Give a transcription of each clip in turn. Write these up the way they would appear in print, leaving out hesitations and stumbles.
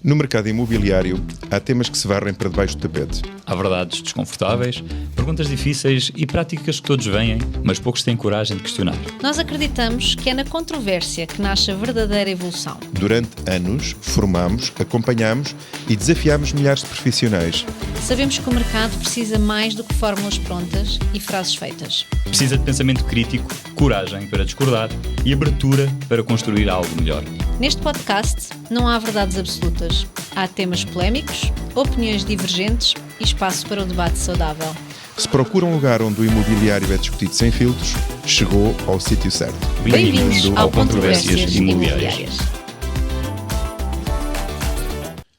No mercado imobiliário, há temas que se varrem para debaixo do tapete. Há verdades desconfortáveis, perguntas difíceis e práticas que todos veem, mas poucos têm coragem de questionar. Nós acreditamos que é na controvérsia que nasce a verdadeira evolução. Durante anos, formamos, acompanhamos e desafiamos milhares de profissionais. Sabemos que o mercado precisa mais do que fórmulas prontas e frases feitas. Precisa de pensamento crítico, coragem para discordar e abertura para construir algo melhor. Neste podcast não há verdades absolutas. Há temas polémicos, opiniões divergentes e espaço para o debate saudável. Se procura um lugar onde o imobiliário é discutido sem filtros, chegou ao sítio certo. Bem-vindos ao Controvérsias Imobiliárias.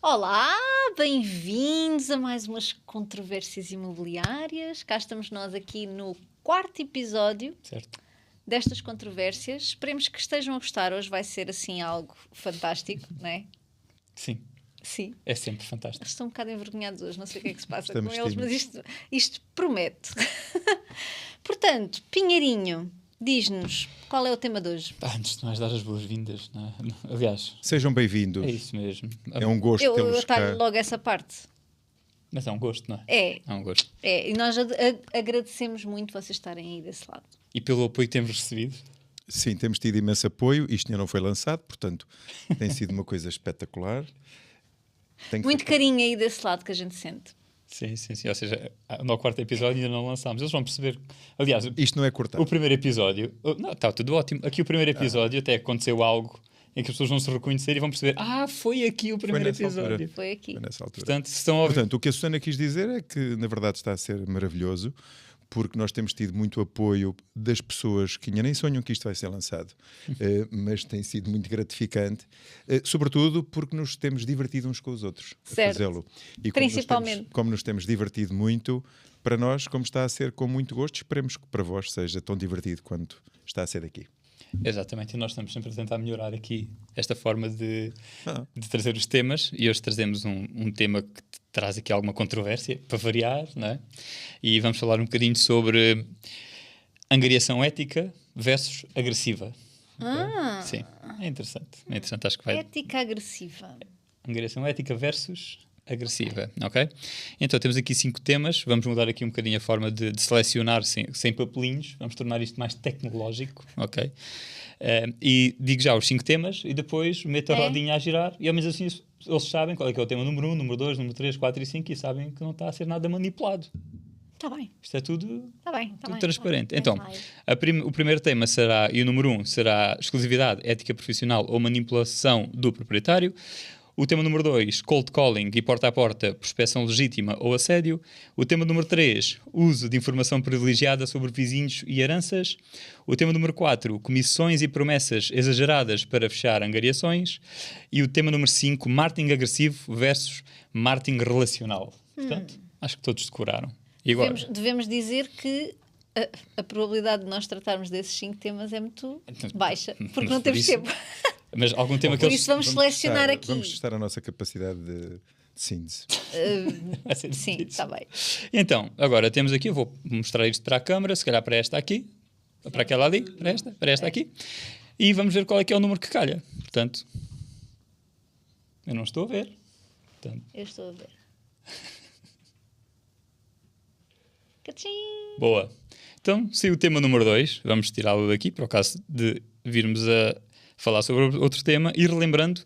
Olá, bem-vindos a mais umas controvérsias imobiliárias. Cá estamos nós aqui no 4º episódio Certo. destas controvérsias. Esperemos que estejam a gostar. Hoje vai ser assim algo fantástico, não é? Sim, Sim. é sempre fantástico. Eles estão um bocado envergonhados hoje, não sei o que é que se passa Estamos com eles, mas tímidos. isto promete. Portanto, Pinheirinho, diz-nos qual é o tema de hoje. Antes de mais dar as boas-vindas, não é? Aliás, Sejam bem-vindos. é isso mesmo. É um gosto Eu tê-los cá. atalho logo essa parte. Mas é um gosto, não é? É, É um gosto. e nós agradecemos muito vocês estarem aí desse lado. E pelo apoio que temos recebido. Sim, temos tido imenso apoio. Isto ainda não foi lançado, portanto, tem sido uma coisa espetacular. Tem que Muito ser- carinho aí desse lado que a gente sente. Sim, sim, sim. Ou seja, no 4º episódio ainda não lançámos. Eles vão perceber. Aliás, Isto não é cortado. o primeiro episódio. Não, está tudo ótimo. Aqui o primeiro episódio até aconteceu algo em que as pessoas vão se reconhecer e vão perceber: foi aqui o primeiro nessa episódio. altura. Foi aqui. Foi nessa altura. Portanto, se estão a ouvir. Portanto, o que a Susana quis dizer é que, na verdade, está a ser maravilhoso, porque nós temos tido muito apoio das pessoas que ainda nem sonham que isto vai ser lançado, mas tem sido muito gratificante, sobretudo porque nos temos divertido uns com os outros a Certo. fazê-lo. E Principalmente. como nos temos divertido muito, para nós, como está a ser com muito gosto, esperemos que para vós seja tão divertido quanto está a ser aqui. Exatamente, e nós estamos sempre a tentar melhorar aqui esta forma de trazer os temas, e hoje trazemos um tema que traz aqui alguma controvérsia, para variar, não é? E vamos falar um bocadinho sobre angariação ética versus agressiva. Ah, Sim, é interessante, acho que vai. ética agressiva. Angariação ética versus agressiva, ok? Então temos aqui 5 temas, vamos mudar aqui um bocadinho a forma de selecionar sem papelinhos, vamos tornar isto mais tecnológico, ok? E digo já os 5 temas e depois meto a rodinha a girar e ao menos assim eles sabem qual é que é o tema número 1, número 2, número 3, 4 e 5 e sabem que não está a ser nada manipulado. Está bem, Isto é tudo está bem. Tá tudo bem, transparente. tá bem. Então, o primeiro tema será, e o número 1 será exclusividade, ética profissional ou manipulação do proprietário. O tema número 2, cold calling e porta a porta, prospeção legítima ou assédio. O tema número 3, uso de informação privilegiada sobre vizinhos e heranças. O tema número 4, comissões e promessas exageradas para fechar angariações. E o tema número 5, marketing agressivo versus marketing relacional. Portanto, acho que todos decoraram. E agora? Devemos dizer que a probabilidade de nós tratarmos desses 5 temas é muito baixa, porque Mas não por temos isso- tempo. Mas algum tema que Por eles... isso vamos selecionar aqui. Vamos testar a nossa capacidade de síntese. Vai ser Sim, difícil. está bem. Então, agora temos aqui, eu vou mostrar isto para a câmara, se calhar para esta aqui, para aquela ali, para esta aqui, e vamos ver qual é que é o número que calha. Portanto, eu não estou a ver. Portanto, Eu estou a ver. Cachim! boa. Então, se o tema número 2, vamos tirá-lo daqui, para o caso de virmos a falar sobre outro tema, e relembrando,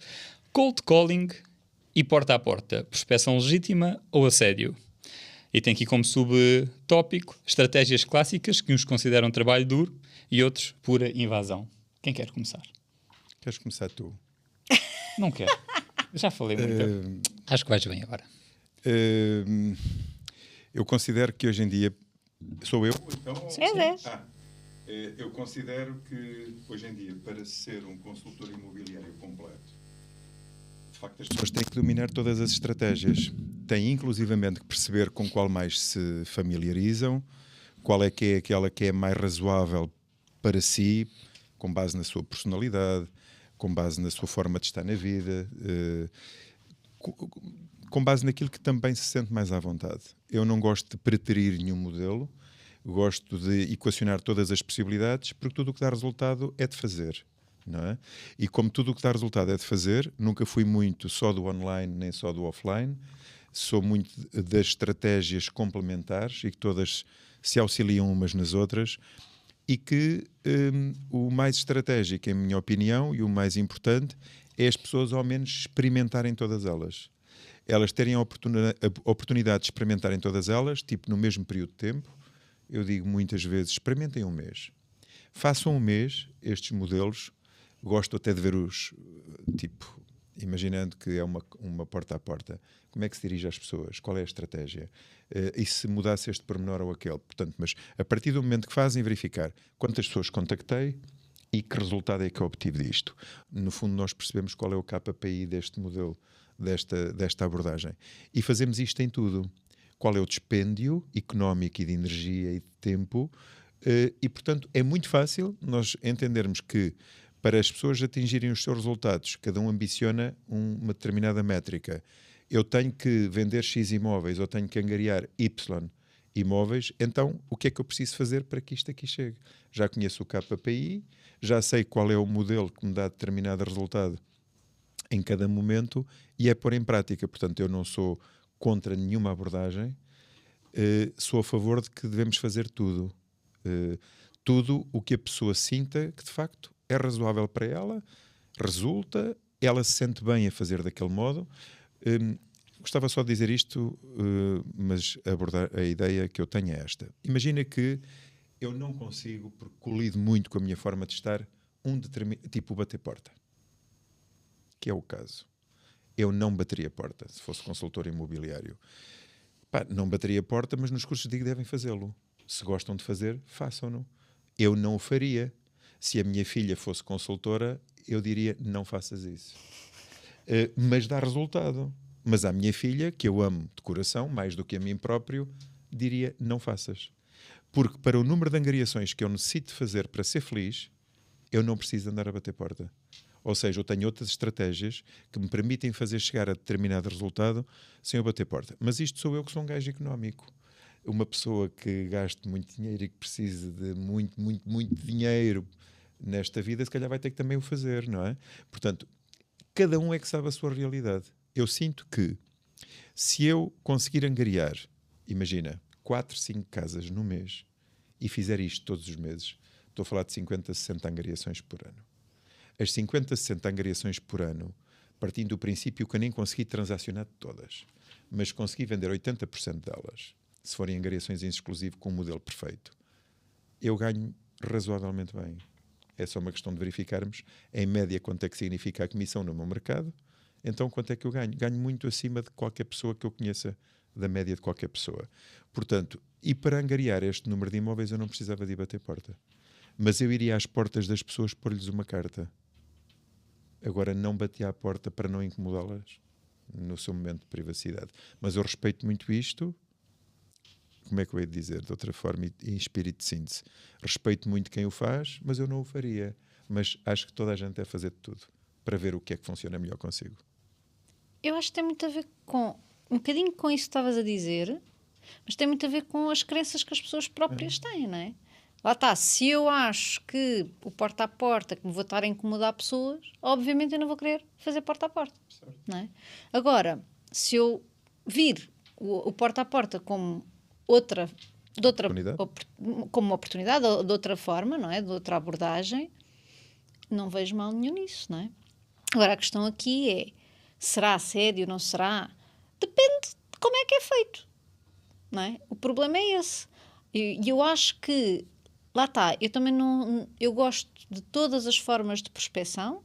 cold calling e porta a porta, prospeção legítima ou assédio. E tem aqui como subtópico estratégias clássicas que uns consideram trabalho duro e outros pura invasão. Quem quer começar? Queres começar tu? Não quero. Já falei muito. Acho que vais bem agora. Eu considero que hoje em dia sou eu. Então, És. eu considero que hoje em dia, para ser um consultor imobiliário completo, de facto as pessoas têm que dominar todas as estratégias. Têm inclusivamente que perceber com qual mais se familiarizam, qual é aquela que é mais razoável para si, com base na sua personalidade, com base na sua forma de estar na vida, com base naquilo que também se sente mais à vontade. Eu não gosto de preterir nenhum modelo, gosto de equacionar todas as possibilidades, porque tudo o que dá resultado é de fazer. não é? E como tudo o que dá resultado é de fazer, nunca fui muito só do online nem só do offline, sou muito das estratégias complementares e que todas se auxiliam umas nas outras, e que o mais estratégico, em minha opinião, e o mais importante, é as pessoas ao menos experimentarem todas elas. Elas terem a oportunidade de experimentarem todas elas, tipo no mesmo período de tempo. Eu digo muitas vezes, experimentem um mês. Façam um mês estes modelos. Gosto até de ver os, tipo, imaginando que é uma porta a porta. Como é que se dirige às pessoas? Qual é a estratégia? E se mudasse este pormenor ou aquele? Portanto, mas a partir do momento que fazem, verificar quantas pessoas contactei e que resultado é que eu obtive disto. No fundo, nós percebemos qual é o KPI deste modelo, desta abordagem. E fazemos isto em tudo. Qual é o dispêndio económico e de energia e de tempo? E, portanto, é muito fácil nós entendermos que para as pessoas atingirem os seus resultados, cada um ambiciona uma determinada métrica. Eu tenho que vender X imóveis ou tenho que angariar Y imóveis, então o que é que eu preciso fazer para que isto aqui chegue? Já conheço o KPI, já sei qual é o modelo que me dá determinado resultado em cada momento e é pôr em prática. Portanto, eu não sou contra nenhuma abordagem, sou a favor de que devemos fazer tudo. Tudo o que a pessoa sinta que de facto é razoável para ela, resulta, ela se sente bem a fazer daquele modo. Gostava só de dizer isto, mas abordar a ideia que eu tenho é esta. Imagina que eu não consigo, porque colido muito com a minha forma de estar, tipo bater porta. Que é o caso. Eu não bateria porta se fosse consultor imobiliário. Não bateria porta, mas nos cursos digo devem fazê-lo. Se gostam de fazer, façam-no. Eu não o faria. Se a minha filha fosse consultora, eu diria, não faças isso. Mas dá resultado. Mas à minha filha, que eu amo de coração, mais do que a mim próprio, diria, não faças. Porque para o número de angariações que eu necessito fazer para ser feliz, eu não preciso andar a bater porta. Ou seja, eu tenho outras estratégias que me permitem fazer chegar a determinado resultado sem eu bater porta. Mas isto sou eu que sou um gajo económico. Uma pessoa que gaste muito dinheiro e que precise de muito, muito, muito dinheiro nesta vida, se calhar vai ter que também o fazer, não é? Portanto, cada um é que sabe a sua realidade. Eu sinto que, se eu conseguir angariar, imagina, 4, 5 casas no mês e fizer isto todos os meses, estou a falar de 50, 60 angariações por ano. As 50, 60 angariações por ano, partindo do princípio que eu nem consegui transacionar todas, mas consegui vender 80% delas, se forem angariações em exclusivo com um modelo perfeito, eu ganho razoavelmente bem. É só uma questão de verificarmos, em média, quanto é que significa a comissão no meu mercado. Então, quanto é que eu ganho? Ganho muito acima de qualquer pessoa que eu conheça, da média de qualquer pessoa. Portanto, e para angariar este número de imóveis, eu não precisava de ir bater porta. Mas eu iria às portas das pessoas pôr-lhes uma carta. Agora, não batia à porta para não incomodá-las no seu momento de privacidade. Mas eu respeito muito isto. Como é que eu hei de dizer? De outra forma, em espírito de síntese. Respeito muito quem o faz, mas eu não o faria. Mas acho que toda a gente deve fazer de tudo para ver o que é que funciona melhor consigo. Eu acho que tem muito a ver com um bocadinho com isso que estavas a dizer, mas tem muito a ver com as crenças que as pessoas próprias têm, não é? Lá está, se eu acho que o porta a porta, que me vou estar a incomodar pessoas, obviamente eu não vou querer fazer porta a porta, não é? Agora, se eu vir o porta a porta como como uma oportunidade, ou de outra forma, não é? De outra abordagem, não vejo mal nenhum nisso, não é? Agora, a questão aqui é, será assédio, não será? Depende de como é que é feito, não é? O problema é esse. E eu acho que, lá está, eu também não... Eu gosto de todas as formas de prospecção.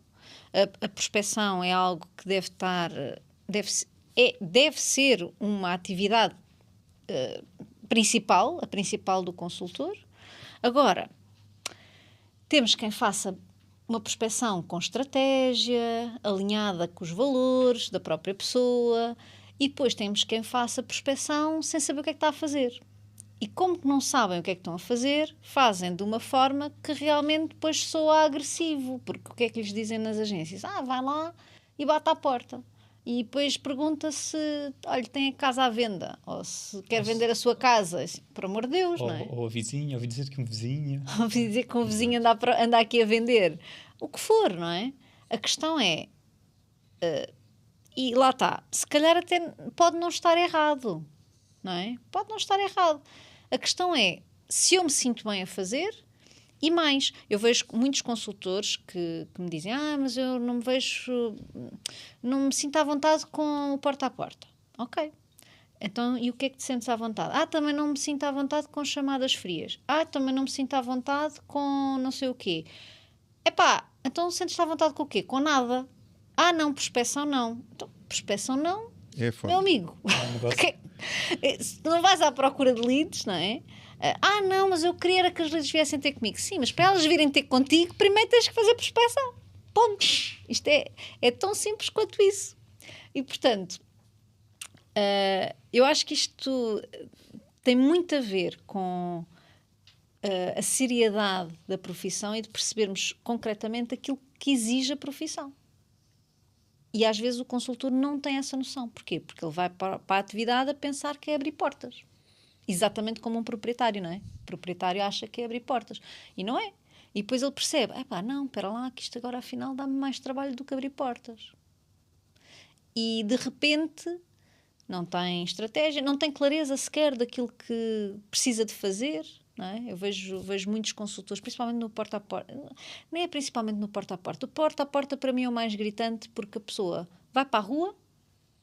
A prospecção é algo que deve estar... Deve ser uma atividade a principal do consultor. Agora, temos quem faça uma prospecção com estratégia, alinhada com os valores da própria pessoa, e depois temos quem faça prospecção sem saber o que é que está a fazer. E como que não sabem o que é que estão a fazer, fazem de uma forma que realmente depois soa agressivo, porque o que é que lhes dizem nas agências? Vai lá e bate à porta. E depois pergunta se, olha, tem a casa à venda, ou se quer vender a sua casa. Assim, por amor de Deus, não é? Ou a vizinha, ouvi dizer que um vizinho... Ouvi dizer que um vizinho anda aqui a vender. o que for, não é? A questão é, e lá está, se calhar até pode não estar errado, não é? Pode não estar errado. A questão é, se eu me sinto bem a fazer, e mais, eu vejo muitos consultores que me dizem, mas eu não me vejo, não me sinto à vontade com o porta a porta. Ok. Então, e o que é que te sentes à vontade? Também não me sinto à vontade com chamadas frias. Também não me sinto à vontade com não sei o quê. Então sentes-te à vontade com o quê? Com nada. Não, prospeção não. Então, prospeção não, meu amigo. Não vais à procura de leads, não é? Não, mas eu queria que as leads viessem ter comigo. Sim, mas para elas virem ter contigo, primeiro tens que fazer prospeção. Ponto. Isto é tão simples quanto isso. E, portanto, eu acho que isto tem muito a ver com a seriedade da profissão e de percebermos concretamente aquilo que exige a profissão. E às vezes o consultor não tem essa noção. Porquê? Porque ele vai para a atividade a pensar que é abrir portas. Exatamente como um proprietário, não é? O proprietário acha que é abrir portas. E não é. E depois ele percebe, não, espera lá, que isto agora afinal dá-me mais trabalho do que abrir portas. E de repente não tem estratégia, não tem clareza sequer daquilo que precisa de fazer. Não é? Eu vejo muitos consultores, principalmente no porta-a-porta. Nem é principalmente no porta-a-porta. O porta-a-porta para mim é o mais gritante, porque a pessoa vai para a rua,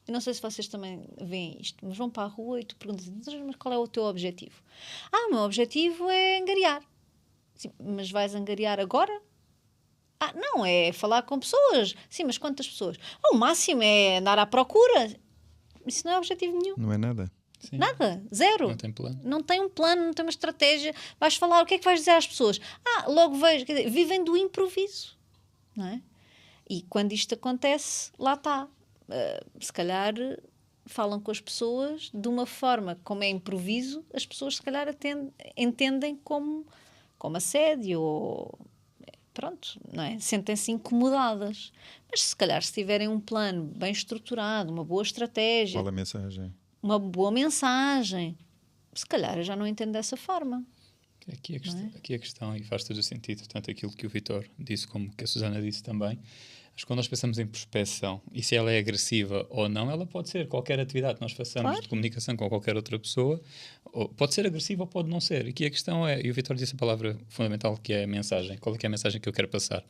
eu não sei se vocês também veem isto, mas vão para a rua e tu perguntas, mas qual é o teu objetivo? O meu objetivo é angariar. Sim, mas vais angariar agora? Não, é falar com pessoas. Sim, mas quantas pessoas? O máximo é andar à procura. Isso não é objetivo nenhum. Não é nada. Sim. Nada, zero. Não tem plano. Não tem um plano, não tem uma estratégia. Vais falar, o que é que vais dizer às pessoas? Logo vejo, quer dizer, vivem do improviso, não é? E quando isto acontece, lá está. Se calhar falam com as pessoas de uma forma, como é improviso, as pessoas se calhar entendem como assédio ou pronto, não é? Sentem-se incomodadas. Mas se calhar se tiverem um plano bem estruturado, uma boa estratégia, Qual a mensagem? uma boa mensagem, se calhar eu já não entendo dessa forma. Aqui a questão, e faz todo o sentido, tanto aquilo que o Vítor disse como que a Susana disse também. Acho que quando nós pensamos em prospeção, e se ela é agressiva ou não, ela pode ser qualquer atividade que nós façamos de comunicação com qualquer outra pessoa, pode ser agressiva ou pode não ser. Aqui a questão é, e o Vítor disse a palavra fundamental, que é a mensagem. Qual é que é a mensagem que eu quero passar?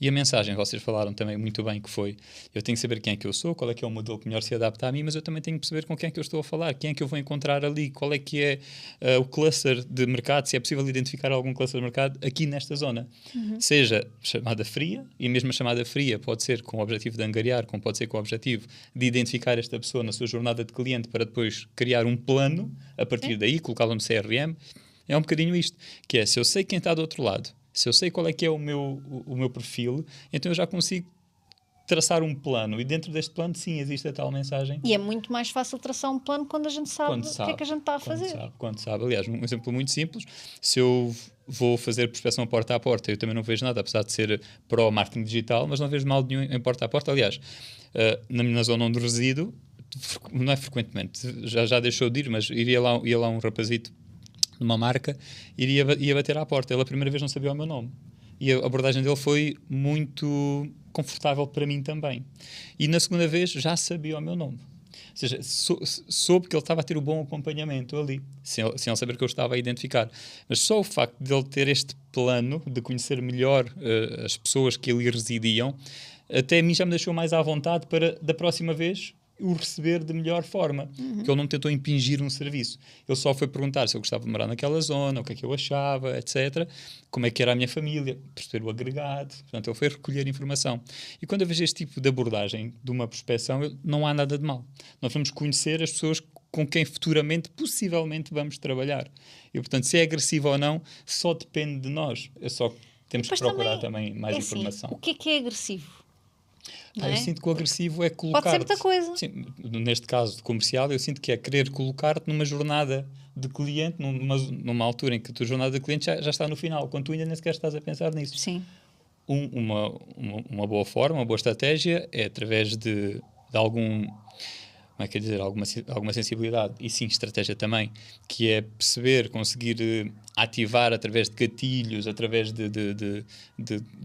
E a mensagem, vocês falaram também muito bem, que foi, eu tenho que saber quem é que eu sou, qual é que é o modelo que melhor se adapta a mim, mas eu também tenho que perceber com quem é que eu estou a falar, quem é que eu vou encontrar ali, qual é que é o cluster de mercado, se é possível identificar algum cluster de mercado aqui nesta zona. Seja chamada fria, e mesmo a chamada fria pode ser com o objetivo de angariar, como pode ser com o objetivo de identificar esta pessoa na sua jornada de cliente para depois criar um plano, a partir daí, colocá-lo no CRM. É um bocadinho isto, que é, se eu sei quem está do outro lado, se eu sei qual é que é o meu perfil, então eu já consigo traçar um plano. E dentro deste plano, sim, existe a tal mensagem. E é muito mais fácil traçar um plano quando a gente sabe o que é que a gente está a fazer. Quando sabe. Aliás, um exemplo muito simples, se eu vou fazer prospeção porta a porta, eu também não vejo nada, apesar de ser pró-marketing digital, mas não vejo mal nenhum em porta a porta. Aliás, na zona onde resido, não é frequentemente, já deixou de ir, mas ia lá um rapazito numa marca, ia bater à porta. Ele a primeira vez não sabia o meu nome. E a abordagem dele foi muito confortável para mim também. E na segunda vez já sabia o meu nome. Ou seja, soube que ele estava a ter o bom acompanhamento ali, sem ele saber que eu estava a identificar. Mas só o facto de ele ter este plano de conhecer melhor as pessoas que ali residiam, até a mim já me deixou mais à vontade para, da próxima vez, o receber de melhor forma. Porque ele não tentou impingir um serviço. Ele só foi perguntar se eu gostava de morar naquela zona, o que é que eu achava, etc. Como é que era a minha família, perceber o agregado. Portanto, ele foi recolher informação. E quando eu vejo este tipo de abordagem de uma prospeção, não há nada de mal. Nós vamos conhecer as pessoas com quem futuramente, possivelmente, vamos trabalhar. E, portanto, se é agressivo ou não, só depende de nós. Só temos que procurar também mais informação. Assim, o que é agressivo? Eu sinto que o agressivo é colocar-te... Pode ser muita coisa. Sim, neste caso de comercial, eu sinto que é querer colocar-te numa jornada de cliente, numa altura em que a tua jornada de cliente já está no final, quando tu ainda nem sequer estás a pensar nisso. Sim. Uma boa forma, uma boa estratégia é através de algum como é que é dizer, alguma sensibilidade e sim estratégia também, que é perceber, conseguir ativar através de gatilhos, através de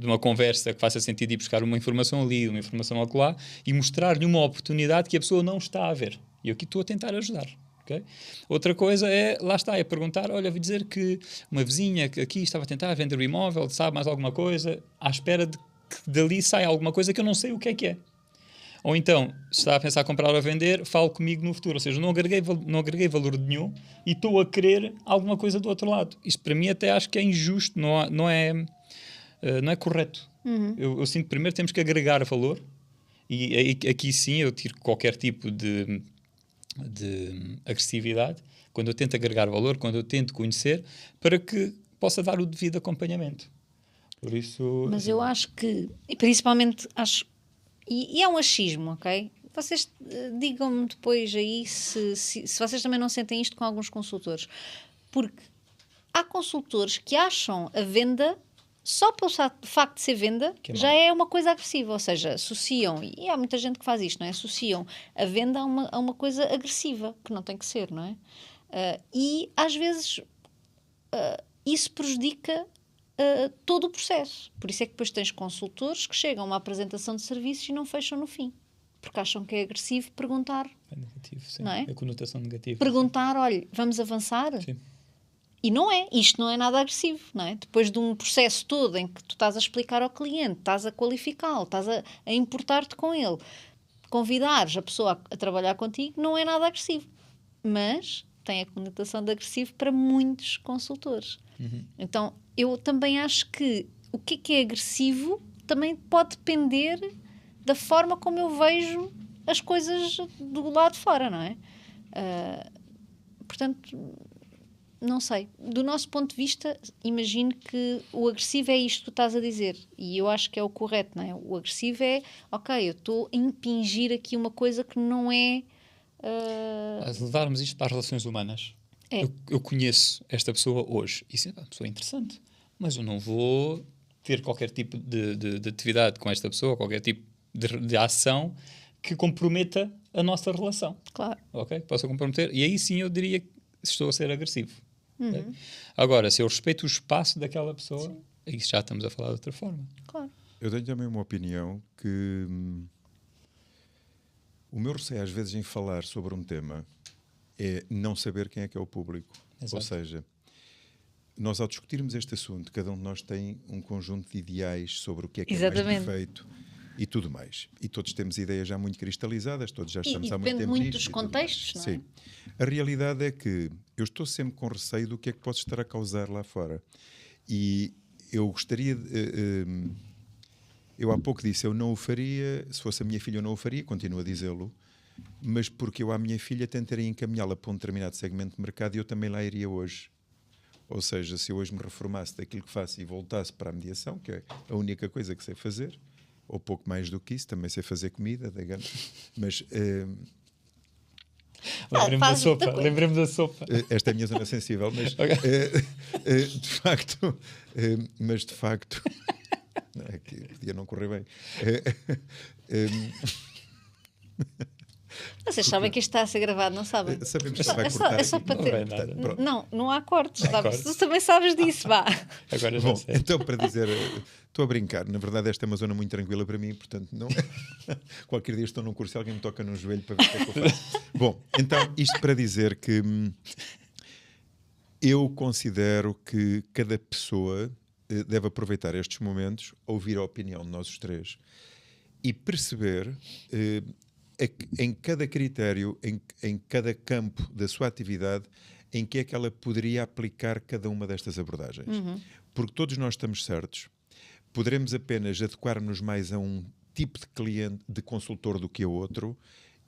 uma conversa que faça sentido ir buscar uma informação ali, uma informação acolá e mostrar-lhe uma oportunidade que a pessoa não está a ver. E eu aqui estou a tentar ajudar. Okay? Outra coisa é, lá está, é perguntar, olha, ouvi dizer que uma vizinha que aqui estava a tentar vender o imóvel, sabe mais alguma coisa, à espera de que dali saia alguma coisa que eu não sei o que é. Ou então, se está a pensar comprar ou vender, fale comigo no futuro. Ou seja, não agreguei valor nenhum e estou a querer alguma coisa do outro lado. Isto para mim até acho que é injusto, não é correto. Eu sinto que primeiro temos que agregar valor e aqui sim eu tiro qualquer tipo de agressividade quando eu tento agregar valor, quando eu tento conhecer, para que possa dar o devido acompanhamento. Por isso... Mas eu acho que, e principalmente acho, e é um achismo, ok? Vocês digam-me depois aí se vocês também não sentem isto com alguns consultores. Porque há consultores que acham a venda, só pelo facto de ser venda, já é uma coisa agressiva. Ou seja, associam, e há muita gente que faz isto, não é? Associam a venda a uma coisa agressiva, que não tem que ser, não é? E às vezes isso prejudica todo o processo. Por isso é que depois tens consultores que chegam a uma apresentação de serviços e não fecham no fim. Porque acham que é agressivo perguntar. É negativo, sim. Não é? É conotação negativa. Perguntar, olha, vamos avançar? Sim. E não é. Isto não é nada agressivo, não é? Depois de um processo todo em que tu estás a explicar ao cliente, estás a qualificá-lo, estás a importar-te com ele, convidares a pessoa a trabalhar contigo, não é nada agressivo. Mas tem a conotação de agressivo para muitos consultores. Então, eu também acho que o que é agressivo também pode depender da forma como eu vejo as coisas do lado de fora, não é? Portanto, não sei. Do nosso ponto de vista, imagino que o agressivo é isto que tu estás a dizer. E eu acho que é o correto, não é? O agressivo é, ok, eu estou a impingir aqui uma coisa que não é... Mas levarmos isto para as relações humanas. É. Eu conheço esta pessoa hoje. Isso é uma pessoa interessante. Mas eu não vou ter qualquer tipo de atividade com esta pessoa, qualquer tipo de ação que comprometa a nossa relação. Claro. Ok? Possa comprometer. E aí sim eu diria que estou a ser agressivo. Okay? Agora, se eu respeito o espaço daquela pessoa, aí já estamos a falar de outra forma. Claro. Eu tenho também uma opinião que o meu receio às vezes em falar sobre um tema é não saber quem é que é o público. Exato. Ou seja, nós ao discutirmos este assunto, cada um de nós tem um conjunto de ideais sobre o que é mais perfeito e tudo mais. E todos temos ideias já muito cristalizadas, todos já estamos há muito tempo depende muito nisto. dos contextos, não é? Sim. A realidade é que eu estou sempre com receio do que é que posso estar a causar lá fora. E eu gostaria de... eu há pouco disse, eu não o faria, se fosse a minha filha eu não o faria, continuo a dizê-lo, mas porque eu à minha filha tentaria encaminhá-la para um determinado segmento de mercado e eu também lá iria hoje. Ou seja, se eu hoje me reformasse daquilo que faço e voltasse para a mediação, que é a única coisa que sei fazer, ou pouco mais do que isso, também sei fazer comida, mas... Lembrei-me da sopa. Esta é a minha zona sensível, mas de facto, é que podia não correr bem. Vocês sabem que isto está a ser gravado, não sabem? Sabemos que se vai cortar. É só para ter. Não há cortes. cortes. Tu também sabes disso, vá. Agora já Bom, sei. então para dizer, estou a brincar, na verdade esta é uma zona muito tranquila para mim, portanto não. Qualquer dia estou num curso e alguém me toca no joelho para ver o que é que eu faço. Bom, então isto para dizer que eu considero que cada pessoa deve aproveitar estes momentos, ouvir a opinião de nós os três e perceber em cada critério, em cada campo da sua atividade, em que é que ela poderia aplicar cada uma destas abordagens. Porque todos nós estamos certos, poderemos apenas adequar-nos mais a um tipo de cliente, de consultor do que a outro,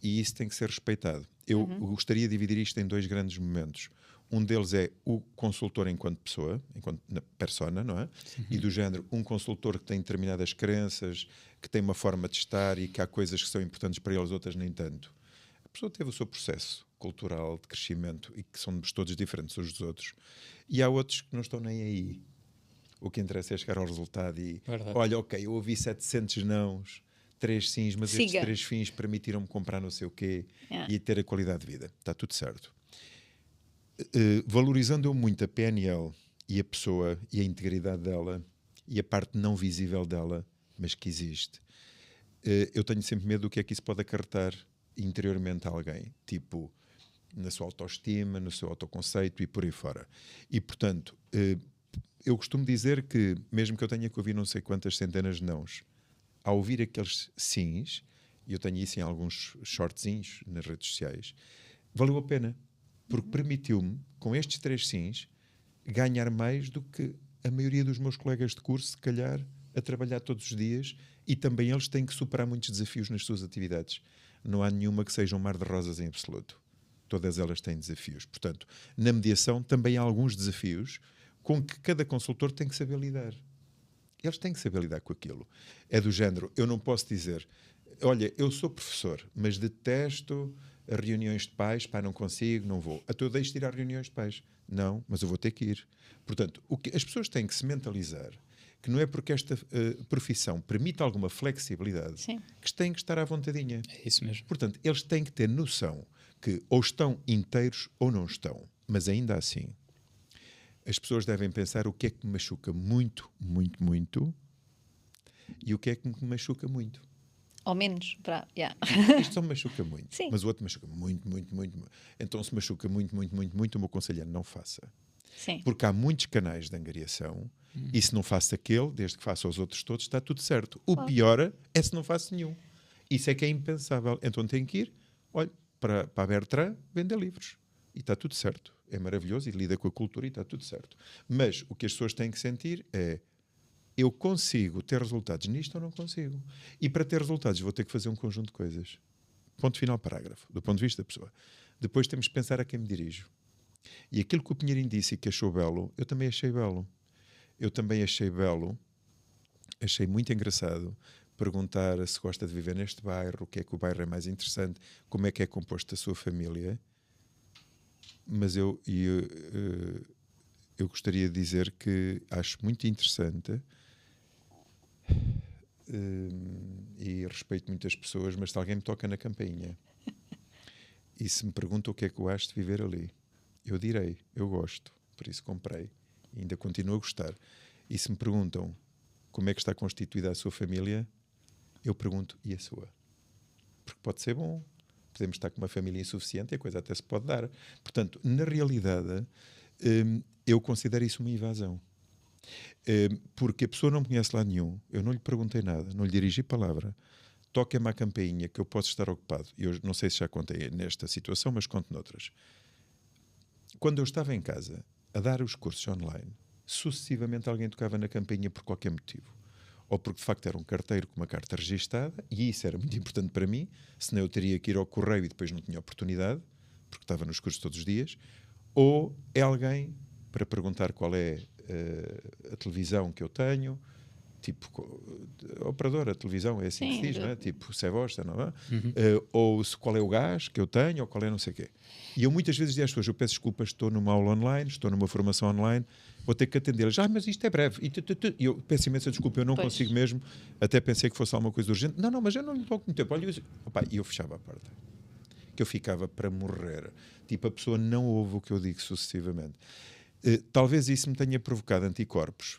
e isso tem que ser respeitado. Eu gostaria de dividir isto em dois grandes momentos. Um deles é o consultor enquanto pessoa, enquanto persona, não é? E do género, um consultor que tem determinadas crenças, que tem uma forma de estar e que há coisas que são importantes para eles, outras nem tanto. A pessoa teve o seu processo cultural de crescimento e que somos todos diferentes uns dos outros. E há outros que não estão nem aí. O que interessa é chegar ao resultado e, olha, ok, eu ouvi 700 nãos, 3 sims, mas Siga. estes 3 fins permitiram-me comprar não sei o quê e ter a qualidade de vida. Está tudo certo. Valorizando eu muito a PNL e a pessoa e a integridade dela e a parte não visível dela, mas que existe, eu tenho sempre medo do que é que isso pode acarretar interiormente a alguém, tipo na sua autoestima, no seu autoconceito e por aí fora. E portanto, eu costumo dizer que mesmo que eu tenha que ouvir não sei quantas centenas de nãos, ao ouvir aqueles sims, e eu tenho isso em alguns shortzinhos nas redes sociais, valeu a pena, porque permitiu-me, com estes 3 sims, ganhar mais do que a maioria dos meus colegas de curso, se calhar, a trabalhar todos os dias, e também eles têm que superar muitos desafios nas suas atividades. Não há nenhuma que seja um mar de rosas em absoluto. Todas elas têm desafios. Portanto, na mediação também há alguns desafios com que cada consultor tem que saber lidar. Eles têm que saber lidar com aquilo. É do género, eu não posso dizer, olha, eu sou professor, mas detesto as reuniões de pais, pá, não consigo, não vou. Então eu deixo de ir às reuniões de pais. Não, mas eu vou ter que ir. Portanto, as pessoas têm que se mentalizar que não é porque esta profissão permite alguma flexibilidade Sim. que têm que estar à vontadinha. É isso mesmo. Portanto, eles têm que ter noção que ou estão inteiros ou não estão. Mas ainda assim, as pessoas devem pensar o que é que me machuca muito, muito, muito e o que é que me machuca muito. Ou menos. Isto só me machuca muito, Sim. mas o outro machuca muito, muito, muito. Então, se machuca muito, muito, muito, muito, o meu conselho é não faça. Sim. Porque há muitos canais de angariação e se não faço aquele, desde que faça os outros todos, está tudo certo. O pior é se não faço nenhum. Isso é que é impensável. Então tenho que ir, olha, para a Bertrand vender livros. E está tudo certo. É maravilhoso e lida com a cultura e está tudo certo. Mas o que as pessoas têm que sentir é eu consigo ter resultados nisto ou não consigo? E para ter resultados vou ter que fazer um conjunto de coisas. Ponto final, parágrafo. Do ponto de vista da pessoa. Depois temos que pensar a quem me dirijo. E aquilo que o Pinheirinho disse e que achou belo, eu também achei belo. Eu também achei belo, achei muito engraçado perguntar se gosta de viver neste bairro, o que é que o bairro é mais interessante, como é que é composto a sua família. Mas eu gostaria de dizer que acho muito interessante e respeito muitas pessoas, mas se alguém me toca na campainha e se me pergunta o que é que eu acho de viver ali, eu direi, eu gosto, por isso comprei e ainda continuo a gostar. E se me perguntam como é que está constituída a sua família, eu pergunto, e a sua? Porque pode ser bom, podemos estar com uma família insuficiente e a coisa até se pode dar. Portanto, na realidade, eu considero isso uma invasão. Porque a pessoa não me conhece lá nenhum, eu não lhe perguntei nada, não lhe dirigi palavra, toca-me à campainha que eu posso estar ocupado. Eu não sei se já contei nesta situação, mas conto noutras. Quando eu estava em casa a dar os cursos online, sucessivamente alguém tocava na campainha por qualquer motivo. Ou porque de facto era um carteiro com uma carta registada, e isso era muito importante para mim, senão eu teria que ir ao correio e depois não tinha oportunidade, porque estava nos cursos todos os dias. Ou é alguém para perguntar qual é a televisão que eu tenho, tipo operadora, televisão, é assim que se diz, não é? Tipo, se é vossa, não é? Ou qual é o gás que eu tenho, ou qual é não sei o quê. E eu muitas vezes digo às pessoas, eu peço desculpas, estou numa aula online, estou numa formação online, vou ter que atendê-las. Mas isto é breve. E eu peço imensa desculpa, eu não consigo mesmo. Até pensei que fosse alguma coisa urgente. Não, mas eu não lhe dou muito tempo. Olha, e eu fechava a porta. Que eu ficava para morrer. Tipo, a pessoa não ouve o que eu digo sucessivamente. Talvez isso me tenha provocado anticorpos.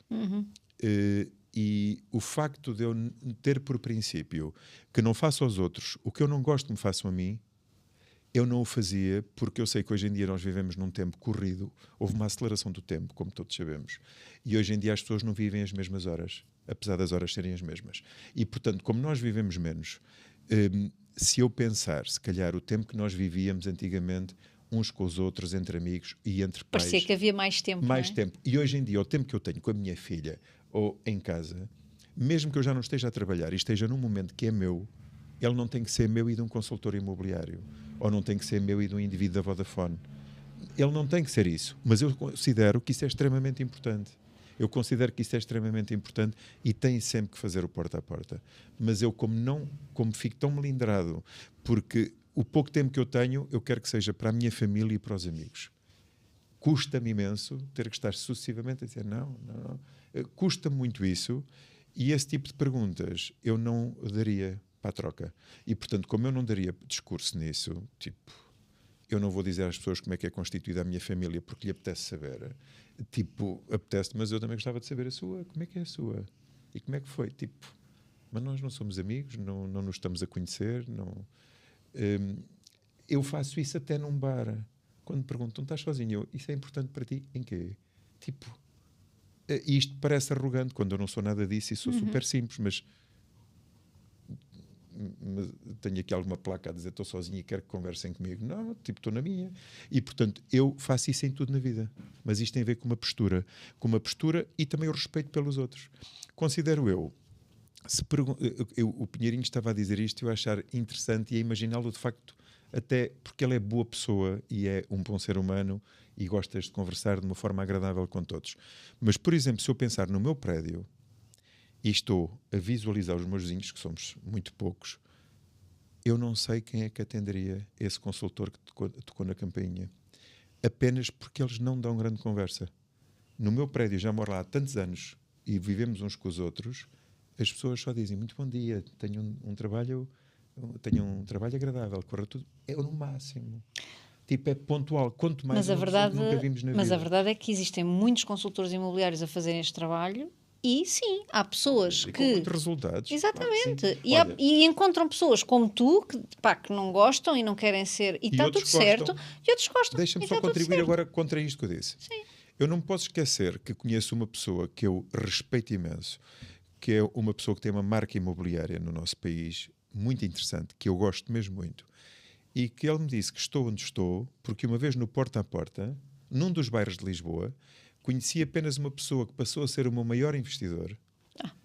E o facto de eu ter por princípio que não faço aos outros o que eu não gosto que me façam a mim, eu não o fazia porque eu sei que hoje em dia nós vivemos num tempo corrido, houve uma aceleração do tempo, como todos sabemos, e hoje em dia as pessoas não vivem as mesmas horas, apesar das horas serem as mesmas. E portanto, como nós vivemos menos, se eu pensar, se calhar, o tempo que nós vivíamos antigamente, uns com os outros, entre amigos e entre pais. Parecia que havia mais tempo. Mais tempo. E hoje em dia, o tempo que eu tenho com a minha filha ou em casa, mesmo que eu já não esteja a trabalhar e esteja num momento que é meu, ele não tem que ser meu e de um consultor imobiliário, ou não tem que ser meu e de um indivíduo da Vodafone. Ele não tem que ser isso. Mas eu considero que isso é extremamente importante. Eu considero que isso é extremamente importante e tem sempre que fazer o porta a porta. Mas eu, como fico tão melindrado, porque o pouco tempo que eu tenho, eu quero que seja para a minha família e para os amigos. Custa-me imenso ter que estar sucessivamente a dizer não. Custa-me muito isso, e esse tipo de perguntas eu não daria, para a troca. E, portanto, como eu não daria discurso nisso, tipo, eu não vou dizer às pessoas como é que é constituída a minha família porque lhe apetece saber. Tipo, apetece, mas eu também gostava de saber a sua. Como é que é a sua? E como é que foi? Tipo, mas nós não somos amigos, não nos estamos a conhecer. Não. Eu faço isso até num bar. Quando me perguntam, estás sozinho? Eu, isso é importante para ti? Em quê? Tipo, isto parece arrogante quando eu não sou nada disso e sou super simples, mas tenho aqui alguma placa a dizer estou sozinho e quero que conversem comigo. Não, tipo, estou na minha. E, portanto, eu faço isso em tudo na vida. Mas isto tem a ver com uma postura. Com uma postura e também o respeito pelos outros. Considero eu, o Pinheirinho estava a dizer isto e eu a achar interessante e a imaginá-lo de facto, até porque ele é boa pessoa e é um bom ser humano e gostas de conversar de uma forma agradável com todos. Mas, por exemplo, se eu pensar no meu prédio e estou a visualizar os meus vizinhos, que somos muito poucos, eu não sei quem é que atenderia esse consultor que tocou na campainha. Apenas porque eles não dão grande conversa. No meu prédio, já moro lá há tantos anos e vivemos uns com os outros, as pessoas só dizem, muito bom dia, tenho um trabalho agradável, corra tudo. É no máximo. Tipo, é pontual. Quanto mais Mas a verdade, nunca vimos na vida. mas a verdade é que existem muitos consultores imobiliários a fazerem este trabalho e, sim, há pessoas e que... com muitos resultados. Exatamente. Claro, E encontram pessoas como tu, que não gostam e não querem ser... E está tudo certo. E outros gostam. Deixa-me só contribuir agora contra isto que eu disse. Sim. Eu não me posso esquecer que conheço uma pessoa que eu respeito imenso, que é uma pessoa que tem uma marca imobiliária no nosso país, muito interessante, que eu gosto mesmo muito, e que ele me disse que estou onde estou, porque uma vez no Porta a Porta, num dos bairros de Lisboa, conheci apenas uma pessoa que passou a ser o meu maior investidor.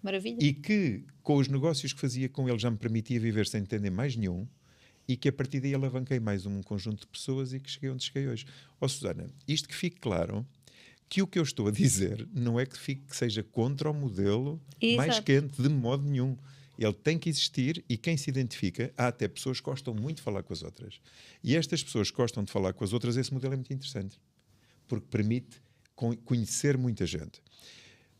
Maravilha. E que, com os negócios que fazia com ele, já me permitia viver sem entender mais nenhum, e que a partir daí alavanquei mais um conjunto de pessoas e que cheguei onde cheguei hoje. Susana, isto que fique claro, que o que eu estou a dizer não é que seja contra o modelo mais quente, de modo nenhum. Ele tem que existir e quem se identifica, há até pessoas que gostam muito de falar com as outras. E estas pessoas que gostam de falar com as outras, esse modelo é muito interessante. Porque permite conhecer muita gente.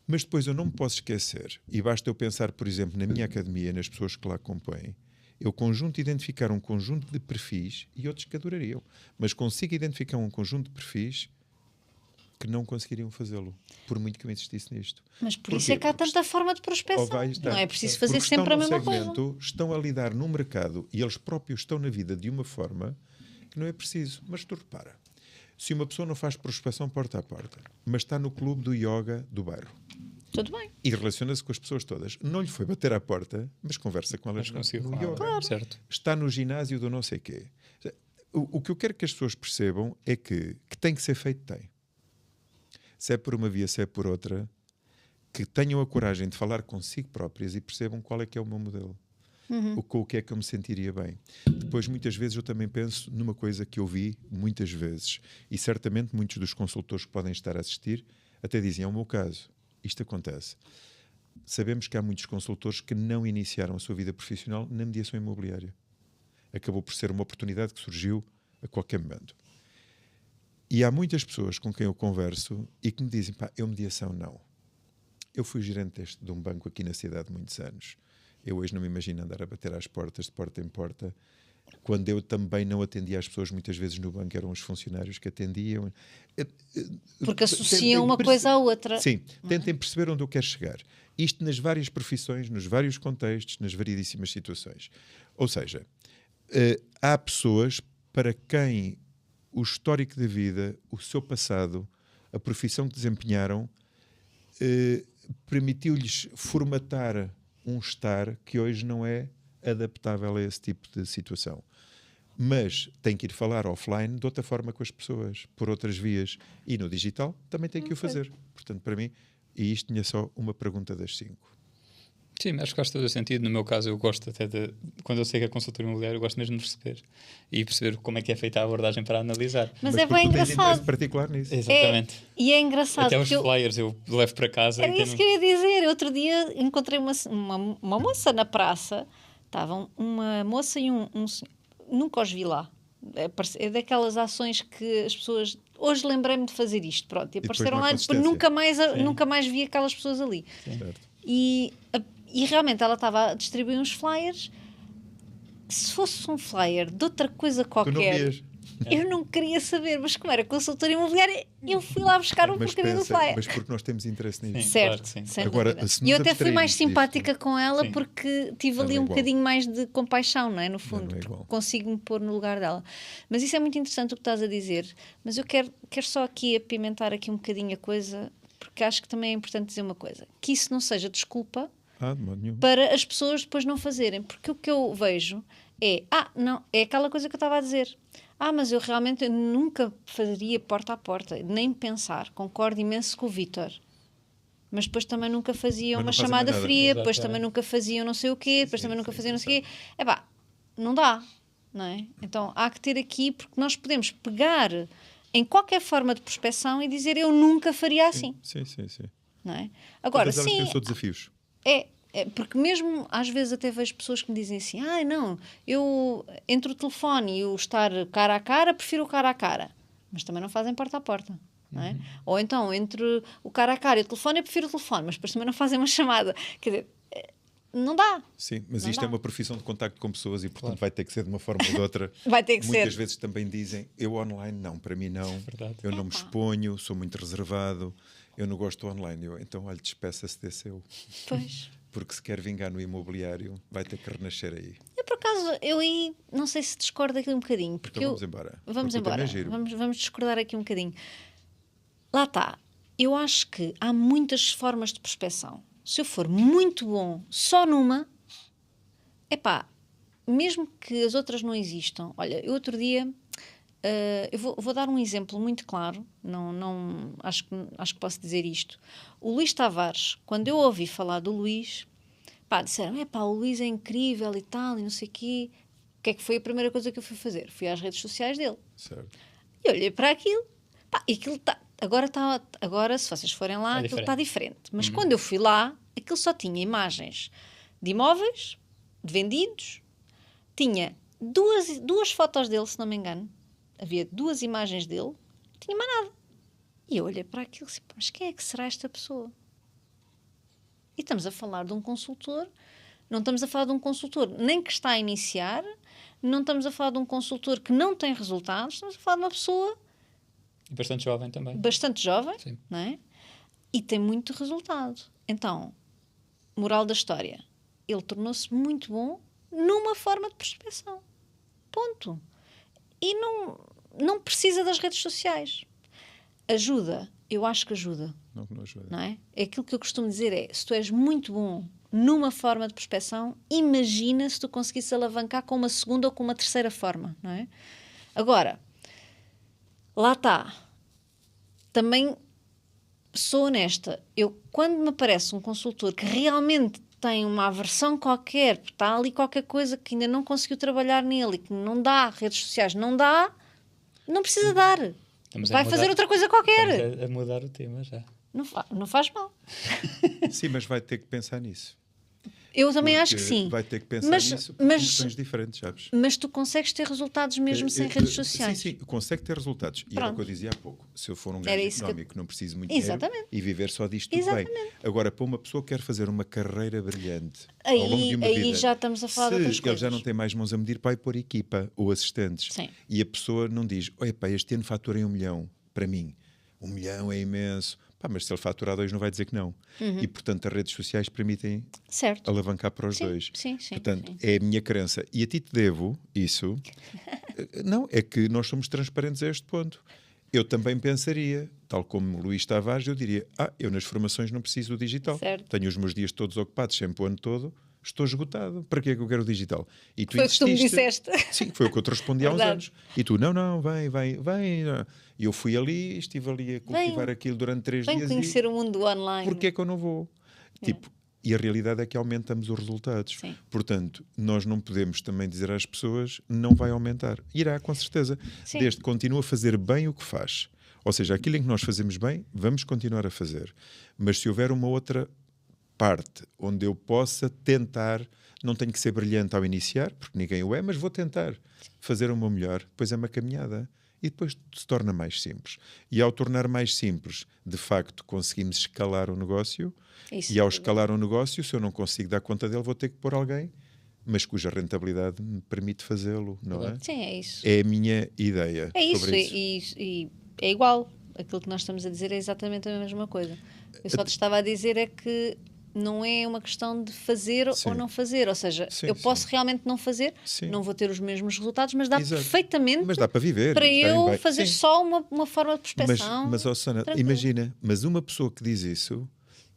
Mas depois eu não me posso esquecer, e basta eu pensar, por exemplo, na minha academia, nas pessoas que lá compõem, eu identificar um conjunto de perfis e outros que adorariam. Mas consigo identificar um conjunto de perfis que não conseguiriam fazê-lo, por muito que eu insistisse nisto. Mas por isso é que há tanta forma de prospecção. Não é preciso fazer sempre a mesma coisa. Estão a lidar no mercado e eles próprios estão na vida de uma forma que não é preciso. Mas tu repara, se uma pessoa não faz prospecção porta a porta, mas está no clube do yoga do bairro, tudo bem. E relaciona-se com as pessoas todas, não lhe foi bater à porta, mas conversa com elas no yoga. Claro. Certo. Está no ginásio do não sei quê. O que eu quero que as pessoas percebam é que tem que ser feito, tem. Se é por uma via, se é por outra, que tenham a coragem de falar consigo próprias e percebam qual é que é o meu modelo. Com o que é que eu me sentiria bem. Depois, muitas vezes, eu também penso numa coisa que eu vi muitas vezes, e certamente muitos dos consultores que podem estar a assistir até dizem, é o meu caso, isto acontece. Sabemos que há muitos consultores que não iniciaram a sua vida profissional na mediação imobiliária. Acabou por ser uma oportunidade que surgiu a qualquer momento. E há muitas pessoas com quem eu converso e que me dizem, eu mediação não. Eu fui gerente de um banco aqui na cidade muitos anos. Eu hoje não me imagino andar a bater às portas, de porta em porta. Quando eu também não atendia as pessoas, muitas vezes no banco eram os funcionários que atendiam. Porque associam uma coisa à outra. Sim, tentem perceber onde eu quero chegar. Isto nas várias profissões, nos vários contextos, nas variedíssimas situações. Ou seja, há pessoas para quem o histórico da vida, o seu passado, a profissão que desempenharam, permitiu-lhes formatar um estar que hoje não é adaptável a esse tipo de situação. Mas tem que ir falar offline de outra forma com as pessoas, por outras vias. E no digital também tem que o fazer. Portanto, para mim, e isto tinha só uma pergunta das 5. Sim, acho que faz todo o sentido. No meu caso, eu gosto até de... Quando eu sei que é consultor imobiliário, eu gosto mesmo de receber. E perceber como é que é feita a abordagem para analisar. Mas é bem engraçado. Particular nisso. Exatamente. E é engraçado. Até os flyers eu levo para casa. Era isso que eu ia dizer. Outro dia encontrei uma moça na praça. Estavam uma moça e um nunca os vi lá. É daquelas ações que as pessoas... Hoje lembrei-me de fazer isto. Pronto, e apareceram lá e nunca mais vi aquelas pessoas ali. E realmente ela estava a distribuir uns flyers se fosse um flyer de outra coisa Tu não qualquer, vias. eu não queria saber, mas como era consultora imobiliária, eu fui lá buscar um porcaria do flyer. Mas porque nós temos interesse nisso. Sim. Certo, Claro que sim. sem Agora, dúvida. se E eu nos até fui mais abstrairmos simpática com ela Sim. porque tive Não ali é um igual. bocadinho mais de compaixão, não é? No fundo, não é porque igual. consigo-me pôr no lugar dela. Mas isso é muito interessante o que estás a dizer. Mas eu quero só aqui apimentar aqui um bocadinho a coisa, porque acho que também é importante dizer uma coisa: que isso não seja desculpa De modo nenhum. para as pessoas depois não fazerem. Porque o que eu vejo é, não, é aquela coisa que eu estava a dizer. Mas eu realmente nunca faria porta a porta, nem pensar. Concordo imenso com o Vítor. Mas depois também nunca fazia Mas não uma fazem chamada mais nada. fria, depois Exatamente. também nunca faziam não sei o quê, depois também nunca faziam não sei o quê. Não dá, não é? Então há que ter aqui, porque nós podemos pegar em qualquer forma de prospecção e dizer eu nunca faria assim, Sim. não é? Agora, Todas elas têm sim, os seus desafios. porque mesmo às vezes até vejo pessoas que me dizem assim, não, eu entre o telefone e o estar cara a cara, prefiro o cara a cara, mas também não fazem porta a porta, não é? Ou então entre o cara a cara e o telefone, eu prefiro o telefone, mas depois também não fazem uma chamada, quer dizer, não dá. Sim, mas Não isto dá. é uma profissão de contacto com pessoas e, portanto, vai ter que ser de uma forma ou de outra. Vai ter que Muitas ser. vezes também dizem, eu online não, para mim não. Verdade. Eu não me exponho, sou muito reservado, eu não gosto do online. Então, olha, despeça-se desse eu. Pois. Porque se quer vingar no imobiliário, vai ter que renascer aí. Eu, por acaso, eu aí não sei se discordo aqui um bocadinho. Porque Então vamos embora. Vamos Porque o tema embora. é giro. Vamos discordar aqui um bocadinho. Lá está. Eu acho que há muitas formas de prospecção. Se eu for muito bom só numa, mesmo que as outras não existam. Olha, eu outro dia, eu vou dar um exemplo muito claro, acho que posso dizer isto. O Luís Tavares, quando eu ouvi falar do Luís, disseram, o Luís é incrível e tal, e não sei o quê. O que é que foi a primeira coisa que eu fui fazer? Fui às redes sociais dele. Certo. E olhei para aquilo, e aquilo está... Agora, se vocês forem lá, É aquilo está diferente. Mas Uhum. quando eu fui lá, aquilo só tinha imagens de imóveis, de vendidos, tinha duas fotos dele, se não me engano. Havia 2 imagens dele, não tinha mais nada. E eu olhei para aquilo e disse, mas quem é que será esta pessoa? E estamos a falar de um consultor, não estamos a falar de um consultor nem que está a iniciar, não estamos a falar de um consultor que não tem resultados, estamos a falar de uma pessoa E bastante jovem também. bastante jovem, Sim. não é? E tem muito resultado. Então, moral da história, ele tornou-se muito bom numa forma de prospecção. Ponto. E não precisa das redes sociais. Ajuda, eu acho que ajuda, Não ajuda. não é? Aquilo que eu costumo dizer é, se tu és muito bom numa forma de prospecção, imagina se tu conseguisses alavancar com uma segunda ou com uma terceira forma, não é? Agora, lá está. Também sou honesta. Quando me aparece um consultor que realmente tem uma aversão qualquer, está ali qualquer coisa que ainda não conseguiu trabalhar nele e que não dá, redes sociais não dá, não precisa dar. Estamos a Vai mudar- fazer outra coisa qualquer. Estamos a mudar o tema já. Não faz mal. Sim, mas vai ter que pensar nisso. Eu também acho que Porque sim. Vai ter que pensar Mas- nisso por mas- questões diferentes, sabes? Mas tu consegues ter resultados mesmo sem redes sociais. Sim, consegue ter resultados. E era o Pronto. que eu dizia há pouco. Se eu for um Era gajo isso que eu- económico, não preciso muito Exatamente. dinheiro e viver só disto, tudo bem. Agora, para uma pessoa que quer fazer uma carreira brilhante ao longo de uma Aí vida, já estamos a falar de outras se ele coisas. já não tem mais mãos a medir, vai pôr equipa ou assistentes. Sim. E a pessoa não diz, epá, este ano faturei 1 milhão, para mim. 1 milhão é imenso. Mas se ele faturar 2 não vai dizer que não. E, portanto, as redes sociais permitem Certo. alavancar para os Sim, dois. sim, Portanto, sim. é a minha crença. E a ti te devo isso. Não, é que nós somos transparentes a este ponto. Eu também pensaria, tal como o Luís Tavares, eu diria, eu nas formações não preciso do digital. Certo. Tenho os meus dias todos ocupados, sempre o ano todo, estou esgotado. Para que é que eu quero o digital? E tu Foi o que tu me insististe. disseste. Sim, foi o que eu te respondi há uns Verdade. anos. E tu, não, vem. E eu fui ali, estive ali a cultivar aquilo durante 3 Vem dias. conhecer o mundo online. Porquê é que eu não vou? Tipo, e a realidade é que aumentamos os resultados. Sim. Portanto, nós não podemos também dizer às pessoas não vai aumentar. Irá, com certeza. Sim. Desde que continue a fazer bem o que faz. Ou seja, aquilo em que nós fazemos bem, vamos continuar a fazer. Mas se houver uma outra parte onde eu possa tentar, não tenho que ser brilhante ao iniciar, porque ninguém o é, mas vou tentar fazer o meu melhor, depois é uma caminhada. E depois se torna mais simples. E ao tornar mais simples, de facto, conseguimos escalar o negócio. Isso. E ao escalar o negócio, se eu não consigo dar conta dele, vou ter que pôr alguém mas cuja rentabilidade me permite fazê-lo, não é? Sim, é isso. É a minha ideia É isso, sobre isso. e é igual. Aquilo que nós estamos a dizer é exatamente a mesma coisa. Eu só te estava a dizer é que não é uma questão de fazer Sim. ou não fazer. Ou seja, Sim, eu posso sim. realmente não fazer, Sim. não vou ter os mesmos resultados, mas dá Exato. perfeitamente Mas dá para viver. para estarem eu bem. fazer Sim. só uma forma de prospeção. Mas Susana, tranquilo. imagina, mas uma pessoa que diz isso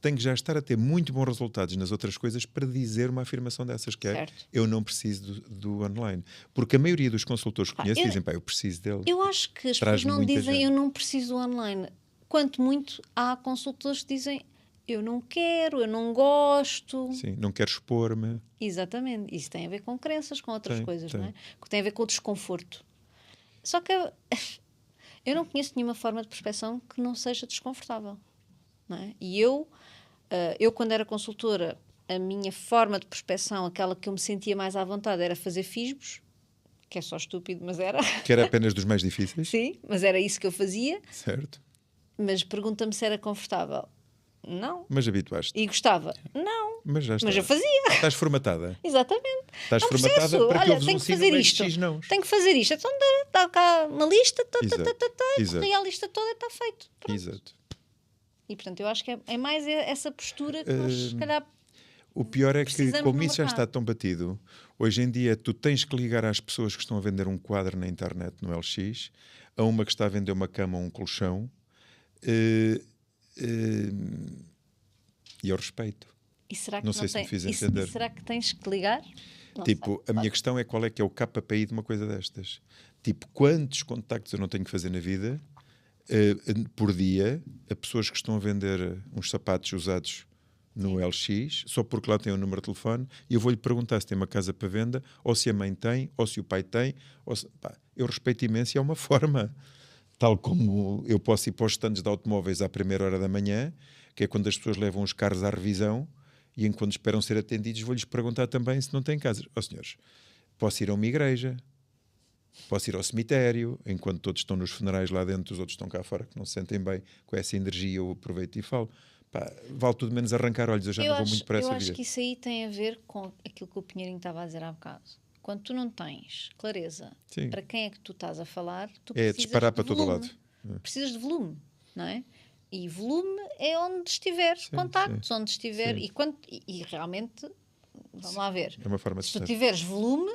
tem que já estar a ter muito bons resultados nas outras coisas para dizer uma afirmação dessas, que é Certo. eu não preciso do online. Porque a maioria dos consultores que conheço dizem, pá, eu preciso dele. Eu acho que as Traz pessoas não muita dizem gente. eu não preciso online. Quanto muito há consultores que dizem eu não quero, eu não gosto. Sim, não quero expor-me. Exatamente. Isso tem a ver com crenças, com outras Tem, coisas, tem. não é? Que tem a ver com o desconforto. Só que eu não conheço nenhuma forma de prospeção que não seja desconfortável, não é? E eu quando era consultora, a minha forma de prospeção, aquela que eu me sentia mais à vontade, era fazer fisgos, que é só estúpido, mas era. Que era apenas dos mais difíceis. Sim, mas era isso que eu fazia. Certo. Mas pergunta-me se era confortável. Não. Mas habituaste. E gostava? Não. Mas já está. Mas eu fazia. Estás formatada. Exatamente. Estás É um formatada processo. para que Olha, ouves tenho um que sino fazer de isto. X nãos. Tenho que fazer isto. Então está cá uma lista, Exato. Exato. corri a lista toda e está feito. Pronto. Exato. E portanto eu acho que é mais essa postura que nós, se calhar, O pior é que, precisamos como no isso já mercado. está tão batido, hoje em dia tu tens que ligar às pessoas que estão a vender um quadro na internet no LX, a uma que está a vender uma cama ou um colchão, e eu respeito. E será que Não sei se me fiz entender. E será que tens que ligar? Não Tipo, sei. a minha questão é qual é que é o KPI de uma coisa destas. Tipo, quantos contactos eu não tenho que fazer na vida por dia a pessoas que estão a vender uns sapatos usados no LX, só porque lá tem o número de telefone, e eu vou-lhe perguntar se tem uma casa para venda, ou se a mãe tem, ou se o pai tem. Pá, eu respeito imenso e é uma forma. Tal como eu posso ir para os stands de automóveis à primeira hora da manhã, que é quando as pessoas levam os carros à revisão, e enquanto esperam ser atendidos, vou-lhes perguntar também se não têm casas. Senhores, posso ir a uma igreja, posso ir ao cemitério, enquanto todos estão nos funerais lá dentro, os outros estão cá fora, que não se sentem bem com essa energia, eu aproveito e falo. Pá, vale tudo menos arrancar olhos, eu já não vou muito para essa Eu vida. acho que isso aí tem a ver com aquilo que o Pinheirinho estava a dizer há bocado. Quando tu não tens clareza Sim. para quem é que tu estás a falar, tu É precisas disparar de para todo volume. lado. Precisas de volume, não é? E volume é onde estiver, contactos, sim. onde estiver. Sim. E realmente, vamos lá ver. É uma forma de Se tu estar. tiveres volume,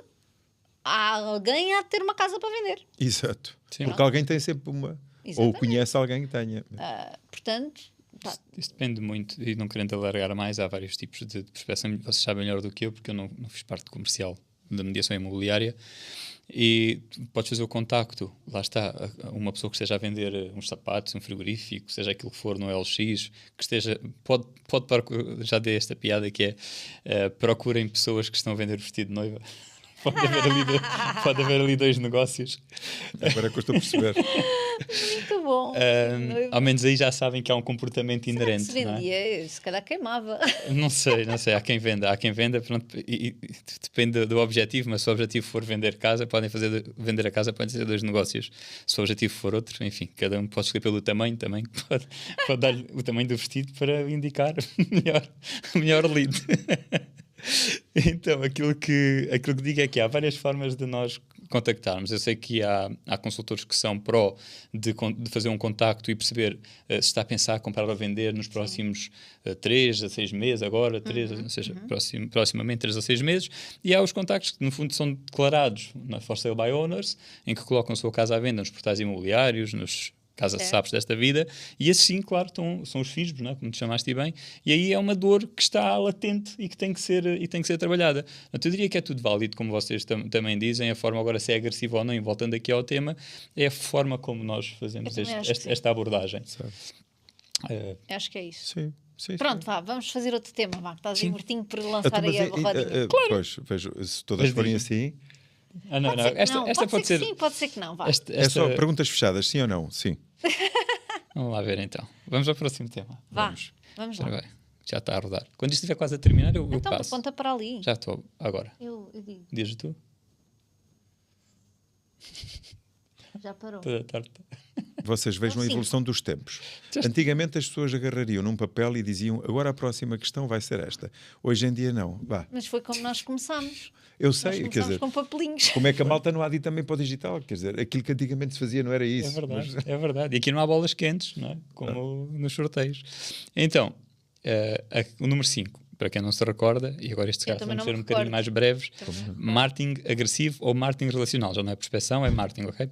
há alguém a ter uma casa para vender. Exato. Sim. Porque alguém tem sempre uma. Ou Exatamente. conhece alguém que tenha. Portanto, pá, Isso depende muito, e não querendo alargar mais, há vários tipos de prospeção. Vocês sabem melhor do que eu, porque eu não fiz parte comercial da mediação imobiliária. E podes fazer o contacto, lá está, uma pessoa que esteja a vender uns sapatos, um frigorífico, seja aquilo que for no LX, que esteja, já dei esta piada que é procurem pessoas que estão a vender vestido de noiva. Pode haver ali dois negócios. Agora é que eu estou a perceber. muito bom. Ao menos aí já sabem que há um comportamento inerente. Se não é? vendia, se calhar queimava. Não sei, há quem venda, pronto, e depende do objetivo, mas se o objetivo for vender casa, vender a casa, podem ser dois negócios. Se o objetivo for outro, enfim, cada um pode escolher pelo tamanho também, pode dar-lhe o tamanho do vestido para indicar melhor lead. Então, aquilo que digo é que há várias formas de nós contactarmos. Eu sei que há consultores que são pró de fazer um contacto e perceber se está a pensar comprar ou vender nos próximos 3 a 6 meses, agora, ou seja, proximamente 3 a 6 meses. E há os contactos que, no fundo, são declarados na For Sale by Owners, em que colocam a sua casa à venda nos portais imobiliários, nos casa sabes desta vida, e esses sim, claro, são os fisgos, não é? Como te chamaste bem, e aí é uma dor que está latente e que tem que ser trabalhada. Portanto, eu diria que é tudo válido, como vocês também dizem, a forma agora se é agressiva ou não, e voltando aqui ao tema, é a forma como nós fazemos esta abordagem. Acho que é isso. Sim. Pronto, vá, vamos fazer outro tema, vá, que estás aí mortinho por lançar Então, aí a rodinha. Pois, vejo, se todas forem assim. Não. Esta pode ser. Sim, pode ser que não, vá. É só perguntas fechadas, sim ou não? Sim. Vamos lá ver então. Vamos ao próximo tema. Vamos lá. Já está a rodar. Quando isto estiver quase a terminar, eu Então, passo. aponta para ali. Já estou, agora. Eu digo. Dizes tu? Já parou. Toda torta. vocês vejam a evolução dos tempos. Antigamente as pessoas agarrariam num papel e diziam, agora a próxima questão vai ser esta. Hoje em dia não. Vá. Mas foi como nós começámos. Eu Nós sei, quer começámos dizer, com papelinhos. como é que a malta não há de ir também para o digital? Quer dizer, aquilo que antigamente se fazia não era isso. É verdade, é verdade. E aqui não há bolas quentes, não é? Como nos sorteios. Então, o número 5, para quem não se recorda, e agora estes casos também vão não ser me um bocadinho recordo. mais breves, Também não me recordo. marketing agressivo ou marketing relacional. Já não é prospeção, é marketing, ok?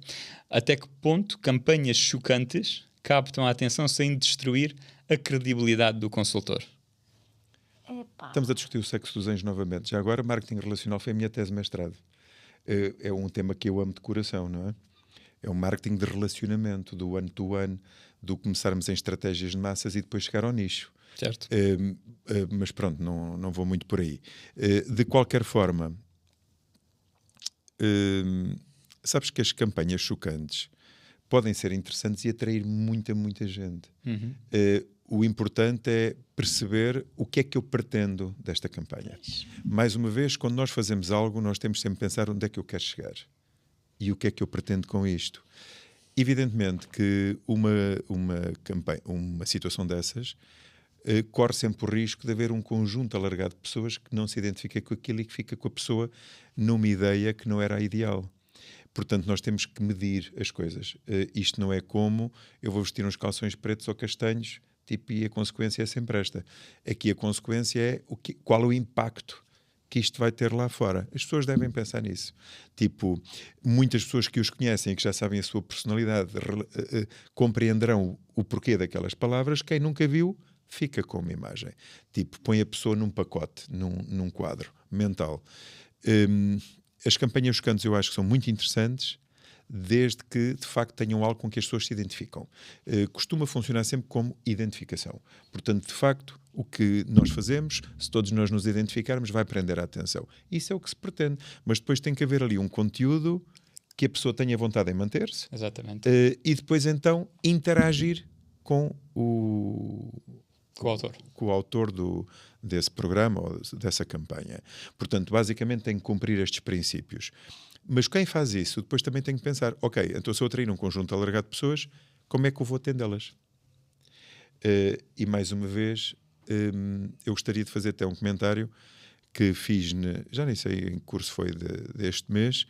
Até que ponto campanhas chocantes captam a atenção sem destruir a credibilidade do consultor? Epá. Estamos a discutir o sexo dos anjos novamente. Já agora, marketing relacional foi a minha tese de mestrado. É um tema que eu amo de coração, não é? É o marketing de relacionamento, do one-to-one, do começarmos em estratégias de massas e depois chegar ao nicho. Certo? Mas pronto, não vou muito por aí. De qualquer forma, sabes que as campanhas chocantes podem ser interessantes e atrair muita gente. O importante é perceber o que é que eu pretendo desta campanha. Mais uma vez, quando nós fazemos algo, nós temos sempre de pensar onde é que eu quero chegar e o que é que eu pretendo com isto. Evidentemente que uma situação dessas corre sempre o risco de haver um conjunto alargado de pessoas que não se identifica com aquilo e que fica com a pessoa numa ideia que não era a ideal. Portanto, nós temos que medir as coisas. Isto não é como eu vou vestir uns calções pretos ou castanhos, e a consequência é sempre esta. Aqui a consequência é qual é o impacto que isto vai ter lá fora. As pessoas devem pensar nisso. Muitas pessoas que os conhecem e que já sabem a sua personalidade compreenderão o porquê daquelas palavras. Quem nunca viu, fica com uma imagem. Põe a pessoa num pacote, num quadro mental. As campanhas chocantes eu acho que são muito interessantes, desde que, de facto, tenham algo com que as pessoas se identificam. Costuma funcionar sempre como identificação. Portanto, de facto, o que nós fazemos, se todos nós nos identificarmos, vai prender a atenção. Isso é o que se pretende. Mas depois tem que haver ali um conteúdo que a pessoa tenha vontade em manter-se. Exatamente. E depois, então, interagir com o autor desse programa ou dessa campanha. Portanto, basicamente tem que cumprir estes princípios. Mas quem faz isso, depois também tem que pensar, ok, então se eu atrair um conjunto alargado de pessoas, como é que eu vou atendê-las? E mais uma vez, eu gostaria de fazer até um comentário que fiz, já nem sei em que curso foi deste mês.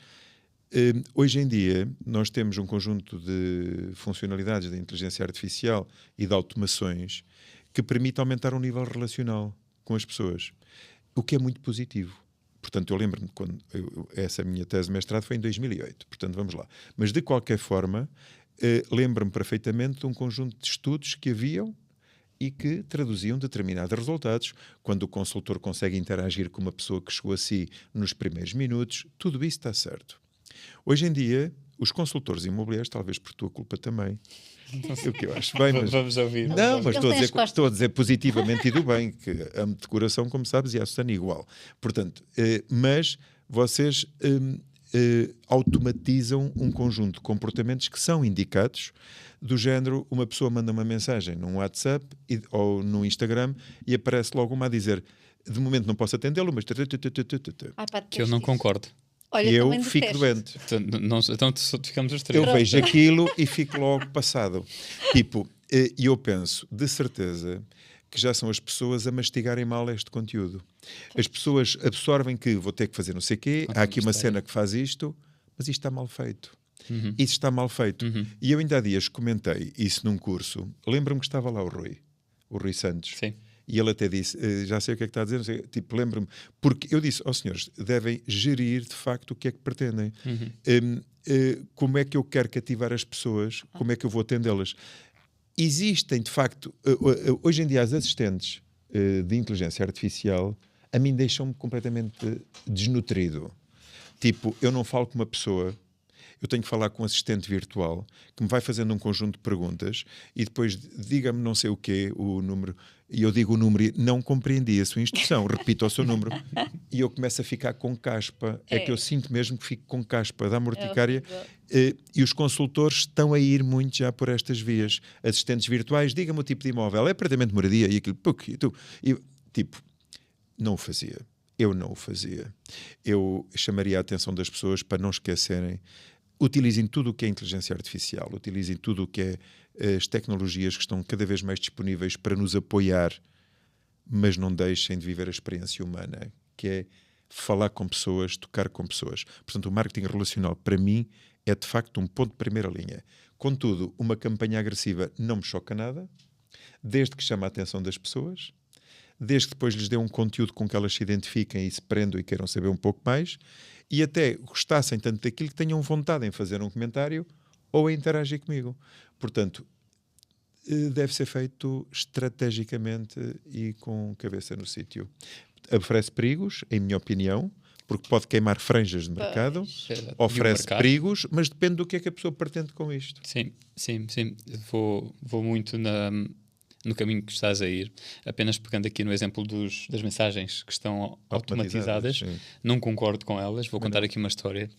Hoje em dia, nós temos um conjunto de funcionalidades de inteligência artificial e de automações que permite aumentar o nível relacional com as pessoas, o que é muito positivo. Portanto, eu lembro-me quando essa minha tese de mestrado foi em 2008, portanto, vamos lá. Mas, de qualquer forma, lembro-me perfeitamente de um conjunto de estudos que haviam e que traduziam determinados resultados. Quando o consultor consegue interagir com uma pessoa que chegou a si nos primeiros minutos, tudo isso está certo. Hoje em dia, os consultores imobiliários, talvez por tua culpa também, o que eu acho bem, mas... Vamos ouvir. Não, mas estou a dizer positivamente e do bem, que amo de coração, como sabes, e a Susana igual. Portanto, mas vocês automatizam um conjunto de comportamentos que são indicados, do género, uma pessoa manda uma mensagem num WhatsApp ou no Instagram e aparece logo uma a dizer, de momento não posso atendê-lo, mas... Que eu não concordo. Olha, eu também fico doente. Então ficamos os três. Eu vejo aquilo e fico logo passado. E eu penso, de certeza, que já são as pessoas a mastigarem mal este conteúdo. As pessoas absorvem que vou ter que fazer não sei o quê, há aqui uma cena que faz isto, mas isto está mal feito. Isso está mal feito. E eu ainda há dias comentei isso num curso. Lembro-me que estava lá o Rui Santos. Sim. E ele até disse, já sei o que é que está a dizer, lembro-me, porque eu disse, senhores, devem gerir de facto o que é que pretendem. Como é que eu quero cativar as pessoas, como é que eu vou atendê-las. Existem, de facto, hoje em dia as assistentes de inteligência artificial, a mim deixam-me completamente desnutrido. Eu não falo com uma pessoa, eu tenho que falar com um assistente virtual que me vai fazendo um conjunto de perguntas e depois diga-me não sei o quê, o número, e eu digo o número e não compreendi a sua instrução, repito o seu número e eu começo a ficar com caspa. É que eu sinto mesmo que fico com caspa, dá-me urticária. E os consultores estão a ir muito já por estas vias. Assistentes virtuais, diga-me o tipo de imóvel, é apartamento de moradia e aquilo, não o fazia. Eu não o fazia. Eu chamaria a atenção das pessoas para não esquecerem utilizem tudo o que é inteligência artificial, utilizem tudo o que é as tecnologias que estão cada vez mais disponíveis para nos apoiar, mas não deixem de viver a experiência humana, que é falar com pessoas, tocar com pessoas. Portanto, o marketing relacional, para mim, é de facto um ponto de primeira linha. Contudo, uma campanha agressiva não me choca nada, desde que chame a atenção das pessoas, desde que depois lhes dê um conteúdo com que elas se identifiquem e se prendam e queiram saber um pouco mais, e até gostassem tanto daquilo que tenham vontade em fazer um comentário ou em interagir comigo. Portanto, deve ser feito estrategicamente e com cabeça no sítio. Oferece perigos, em minha opinião, porque pode queimar franjas de mercado, oferece perigos, mas depende do que é que a pessoa pretende com isto. Sim. Vou muito no caminho que estás a ir, apenas pegando aqui no exemplo das mensagens que estão automatizadas. Não concordo com elas. Vou contar aqui uma história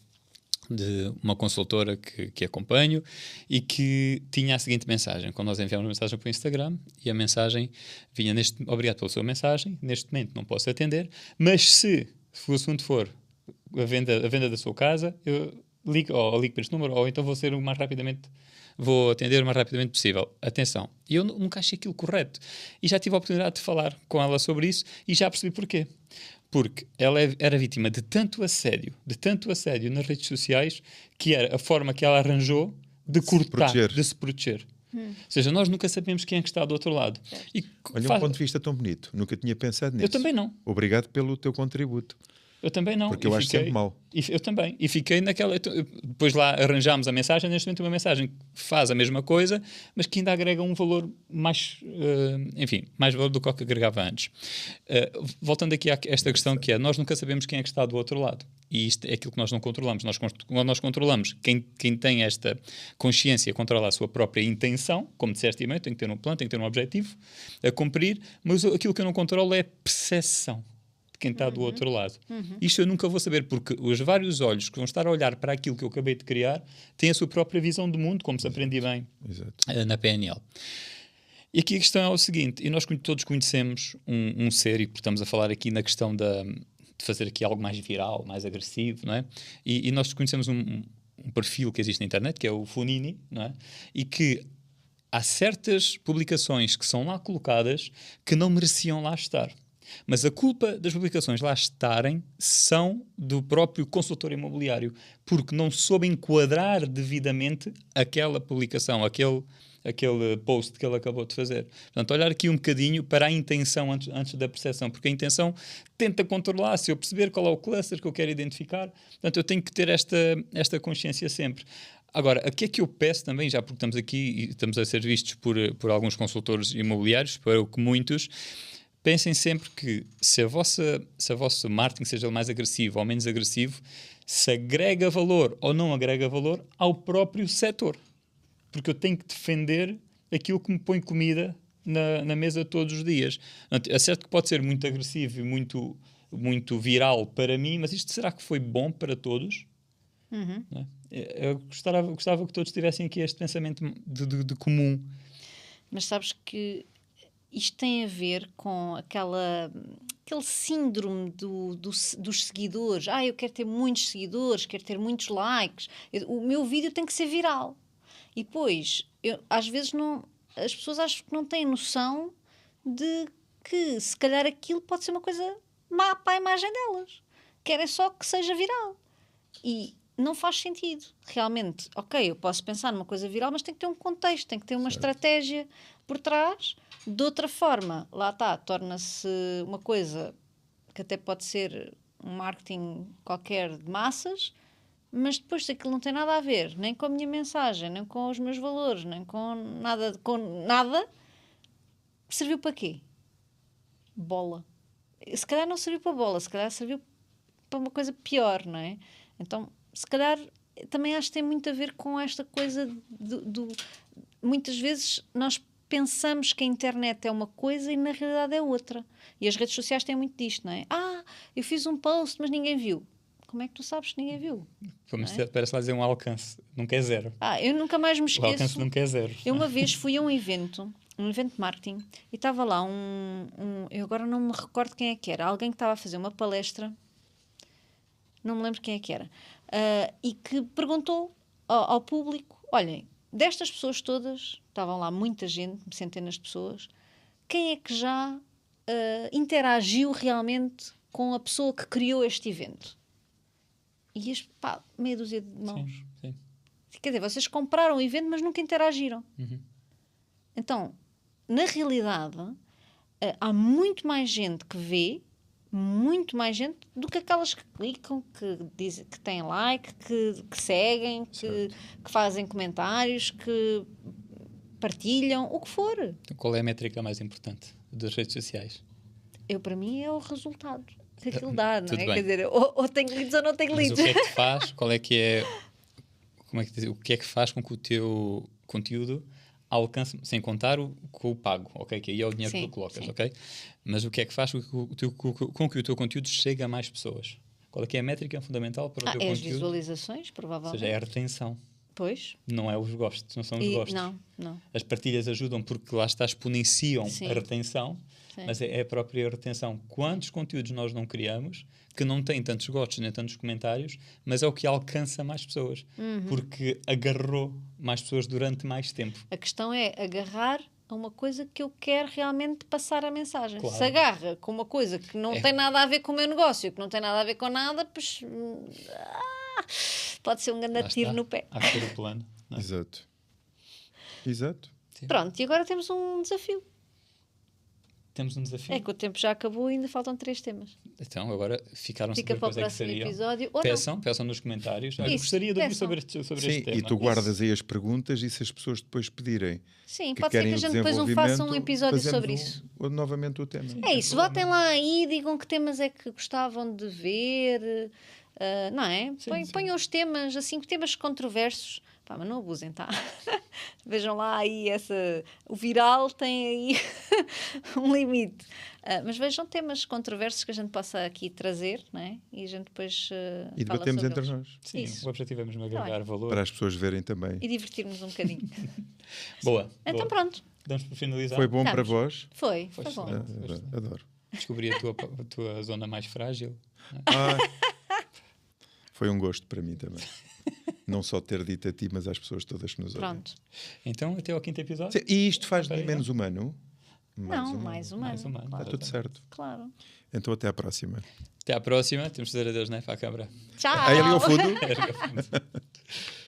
de uma consultora que acompanho e que tinha a seguinte mensagem. Quando nós enviamos uma mensagem para o Instagram, e a mensagem vinha obrigado pela sua mensagem, neste momento não posso atender, mas se o assunto for a venda da sua casa, eu ligo para este número, ou então vou atender o mais rapidamente possível. Atenção. E eu nunca achei aquilo correto. E já tive a oportunidade de falar com ela sobre isso e já percebi porquê. Porque ela era vítima de tanto assédio nas redes sociais, que era a forma que ela arranjou de se proteger. Ou seja, nós nunca sabemos quem é que está do outro lado. Olha, um ponto de vista tão bonito. Nunca tinha pensado nisso. Eu também não. Obrigado pelo teu contributo. Eu também não. Porque eu acho sempre mal. Eu também. E fiquei naquela... Depois lá arranjámos a mensagem. Neste momento uma mensagem que faz a mesma coisa, mas que ainda agrega um valor mais... mais valor do que o que agregava antes. Voltando aqui a esta questão que é, nós nunca sabemos quem é que está do outro lado. E isto é aquilo que nós não controlamos. Nós controlamos. Quem tem esta consciência controla a sua própria intenção, como disseste bem, tem que ter um plano, tem que ter um objetivo a cumprir, mas aquilo que eu não controlo é a percepção de quem está do outro lado. Isto eu nunca vou saber, porque os vários olhos que vão estar a olhar para aquilo que eu acabei de criar têm a sua própria visão do mundo, como se aprendi bem na PNL. E aqui a questão é o seguinte, e nós todos conhecemos um ser, e estamos a falar aqui na questão de fazer aqui algo mais viral, mais agressivo, não é? E nós conhecemos um perfil que existe na internet, que é o Funini, não é? E que há certas publicações que são lá colocadas que não mereciam lá estar. Mas a culpa das publicações lá estarem são do próprio consultor imobiliário, porque não soube enquadrar devidamente aquela publicação, aquele post que ele acabou de fazer. Portanto, olhar aqui um bocadinho para a intenção antes da percepção, porque a intenção tenta controlar, se eu perceber qual é o cluster que eu quero identificar, portanto, eu tenho que ter esta consciência sempre. Agora, o que é que eu peço também, já porque estamos aqui e estamos a ser vistos por alguns consultores imobiliários, para o que muitos... Pensem sempre que se o vosso marketing seja mais agressivo ou menos agressivo, se agrega valor ou não agrega valor ao próprio setor. Porque eu tenho que defender aquilo que me põe comida na mesa todos os dias. É certo que pode ser muito agressivo e muito, muito viral para mim, mas isto será que foi bom para todos? Não é? Eu gostava que todos tivessem aqui este pensamento de comum. Mas sabes que isto tem a ver com aquele síndrome dos seguidores. Eu quero ter muitos seguidores, quero ter muitos likes. O meu vídeo tem que ser viral. E depois, às vezes, as pessoas acham que não têm noção de que, se calhar, aquilo pode ser uma coisa má para a imagem delas. Querem só que seja viral. E não faz sentido. Realmente, eu posso pensar numa coisa viral, mas tem que ter um contexto, tem que ter uma estratégia por trás. De outra forma, lá está, torna-se uma coisa que até pode ser um marketing qualquer de massas, mas depois se aquilo não tem nada a ver, nem com a minha mensagem, nem com os meus valores, nem com nada, serviu para quê? Bola. Se calhar não serviu para bola, se calhar serviu para uma coisa pior, não é? Então, se calhar, também acho que tem muito a ver com esta coisa muitas vezes nós pensamos que a internet é uma coisa e na realidade é outra. E as redes sociais têm muito disto, não é? Eu fiz um post, mas ninguém viu. Como é que tu sabes que ninguém viu? Parece lá dizer um alcance. Nunca é zero. Eu nunca mais me esqueço. O alcance nunca é zero. Eu uma vez fui a um evento de marketing, e estava lá eu agora não me recordo quem é que era. Alguém que estava a fazer uma palestra, não me lembro quem é que era, e que perguntou ao público, olhem, destas pessoas todas, estavam lá muita gente, centenas de pessoas, quem é que já interagiu realmente com a pessoa que criou este evento? E meia dúzia de mãos. Sim, sim. Quer dizer, vocês compraram o evento, mas nunca interagiram. Então, na realidade, há muito mais gente que vê, muito mais gente do que aquelas que clicam, que dizem que têm like, que seguem, que fazem comentários, que partilham, o que for. Então, qual é a métrica mais importante das redes sociais? Para mim, é o resultado que aquilo dá, não Tudo é? bem. Quer dizer, ou tenho leads ou não tenho Mas leads. o que é que te faz? Qual é que é... Como é que diz? O que é que faz com que o teu conteúdo alcance, sem contar com o pago, ok? Que aí é o dinheiro que tu colocas, sim. ok? Mas o que é que faz com que o teu conteúdo chegue a mais pessoas? Qual é que é a métrica fundamental para o teu É as conteúdo? visualizações, Ou provavelmente. seja, é a retenção. Pois. Não é os gostos, não são os gostos. Não. As partilhas ajudam porque lá está, exponenciam Sim. a retenção, Sim. mas é a própria retenção. Quantos conteúdos nós não criamos que não têm tantos gostos nem tantos comentários, mas é o que alcança mais pessoas, porque agarrou mais pessoas durante mais tempo. A questão é agarrar a uma coisa que eu quero realmente passar a mensagem. Claro. Se agarra com uma coisa que não tem nada a ver com o meu negócio, que não tem nada a ver com nada, pois pode ser um grande Lá tiro está. no pé. Há que ter o plano. Não é? Exato. Sim. Pronto, e agora temos um desafio. Temos um desafio. É que o tempo já acabou e ainda faltam 3 temas. Então, agora ficaram Fica saber para o quais é que próximo seriam. episódio. Ou Peçam nos comentários. Olha, Isso, gostaria de ouvir peçam. sobre Sim, este tema. e tu guardas aí as perguntas e se as pessoas depois pedirem Sim, que pode ser que querem a o gente depois faça um desenvolvimento, episódio fazemos sobre isso. novamente o tema. É isso, votem lá aí, digam que temas é que gostavam de ver, não é? Ponham os temas, assim, temas controversos. Pá, mas não abusem, tá? Vejam lá aí o viral tem aí um limite. Mas vejam temas controversos que a gente possa aqui trazer, não é? E a gente depois E fala debatemos sobre entre eles. nós, Sim, Isso. o objetivo é mesmo agregar valor. para as pessoas verem também. E divertirmos um bocadinho. Boa. Então boa. pronto, Damos por finalizar. Foi bom Estamos. para vós? foi Foi bom. excelente. Adoro. Descobri a tua zona mais frágil. Ah, foi um gosto para mim também. Não só ter dito a ti, mas às pessoas todas que nos ouvem. Pronto. Então, até ao quinto episódio. E isto faz de Espera mim aí, menos humano? Não, mais humano. Mais humano. Claro. Está tudo certo. Claro. Então até à próxima. Até à próxima. Temos de dizer adeus, não é? Para a câmara. Tchau! Aí ali ao fundo.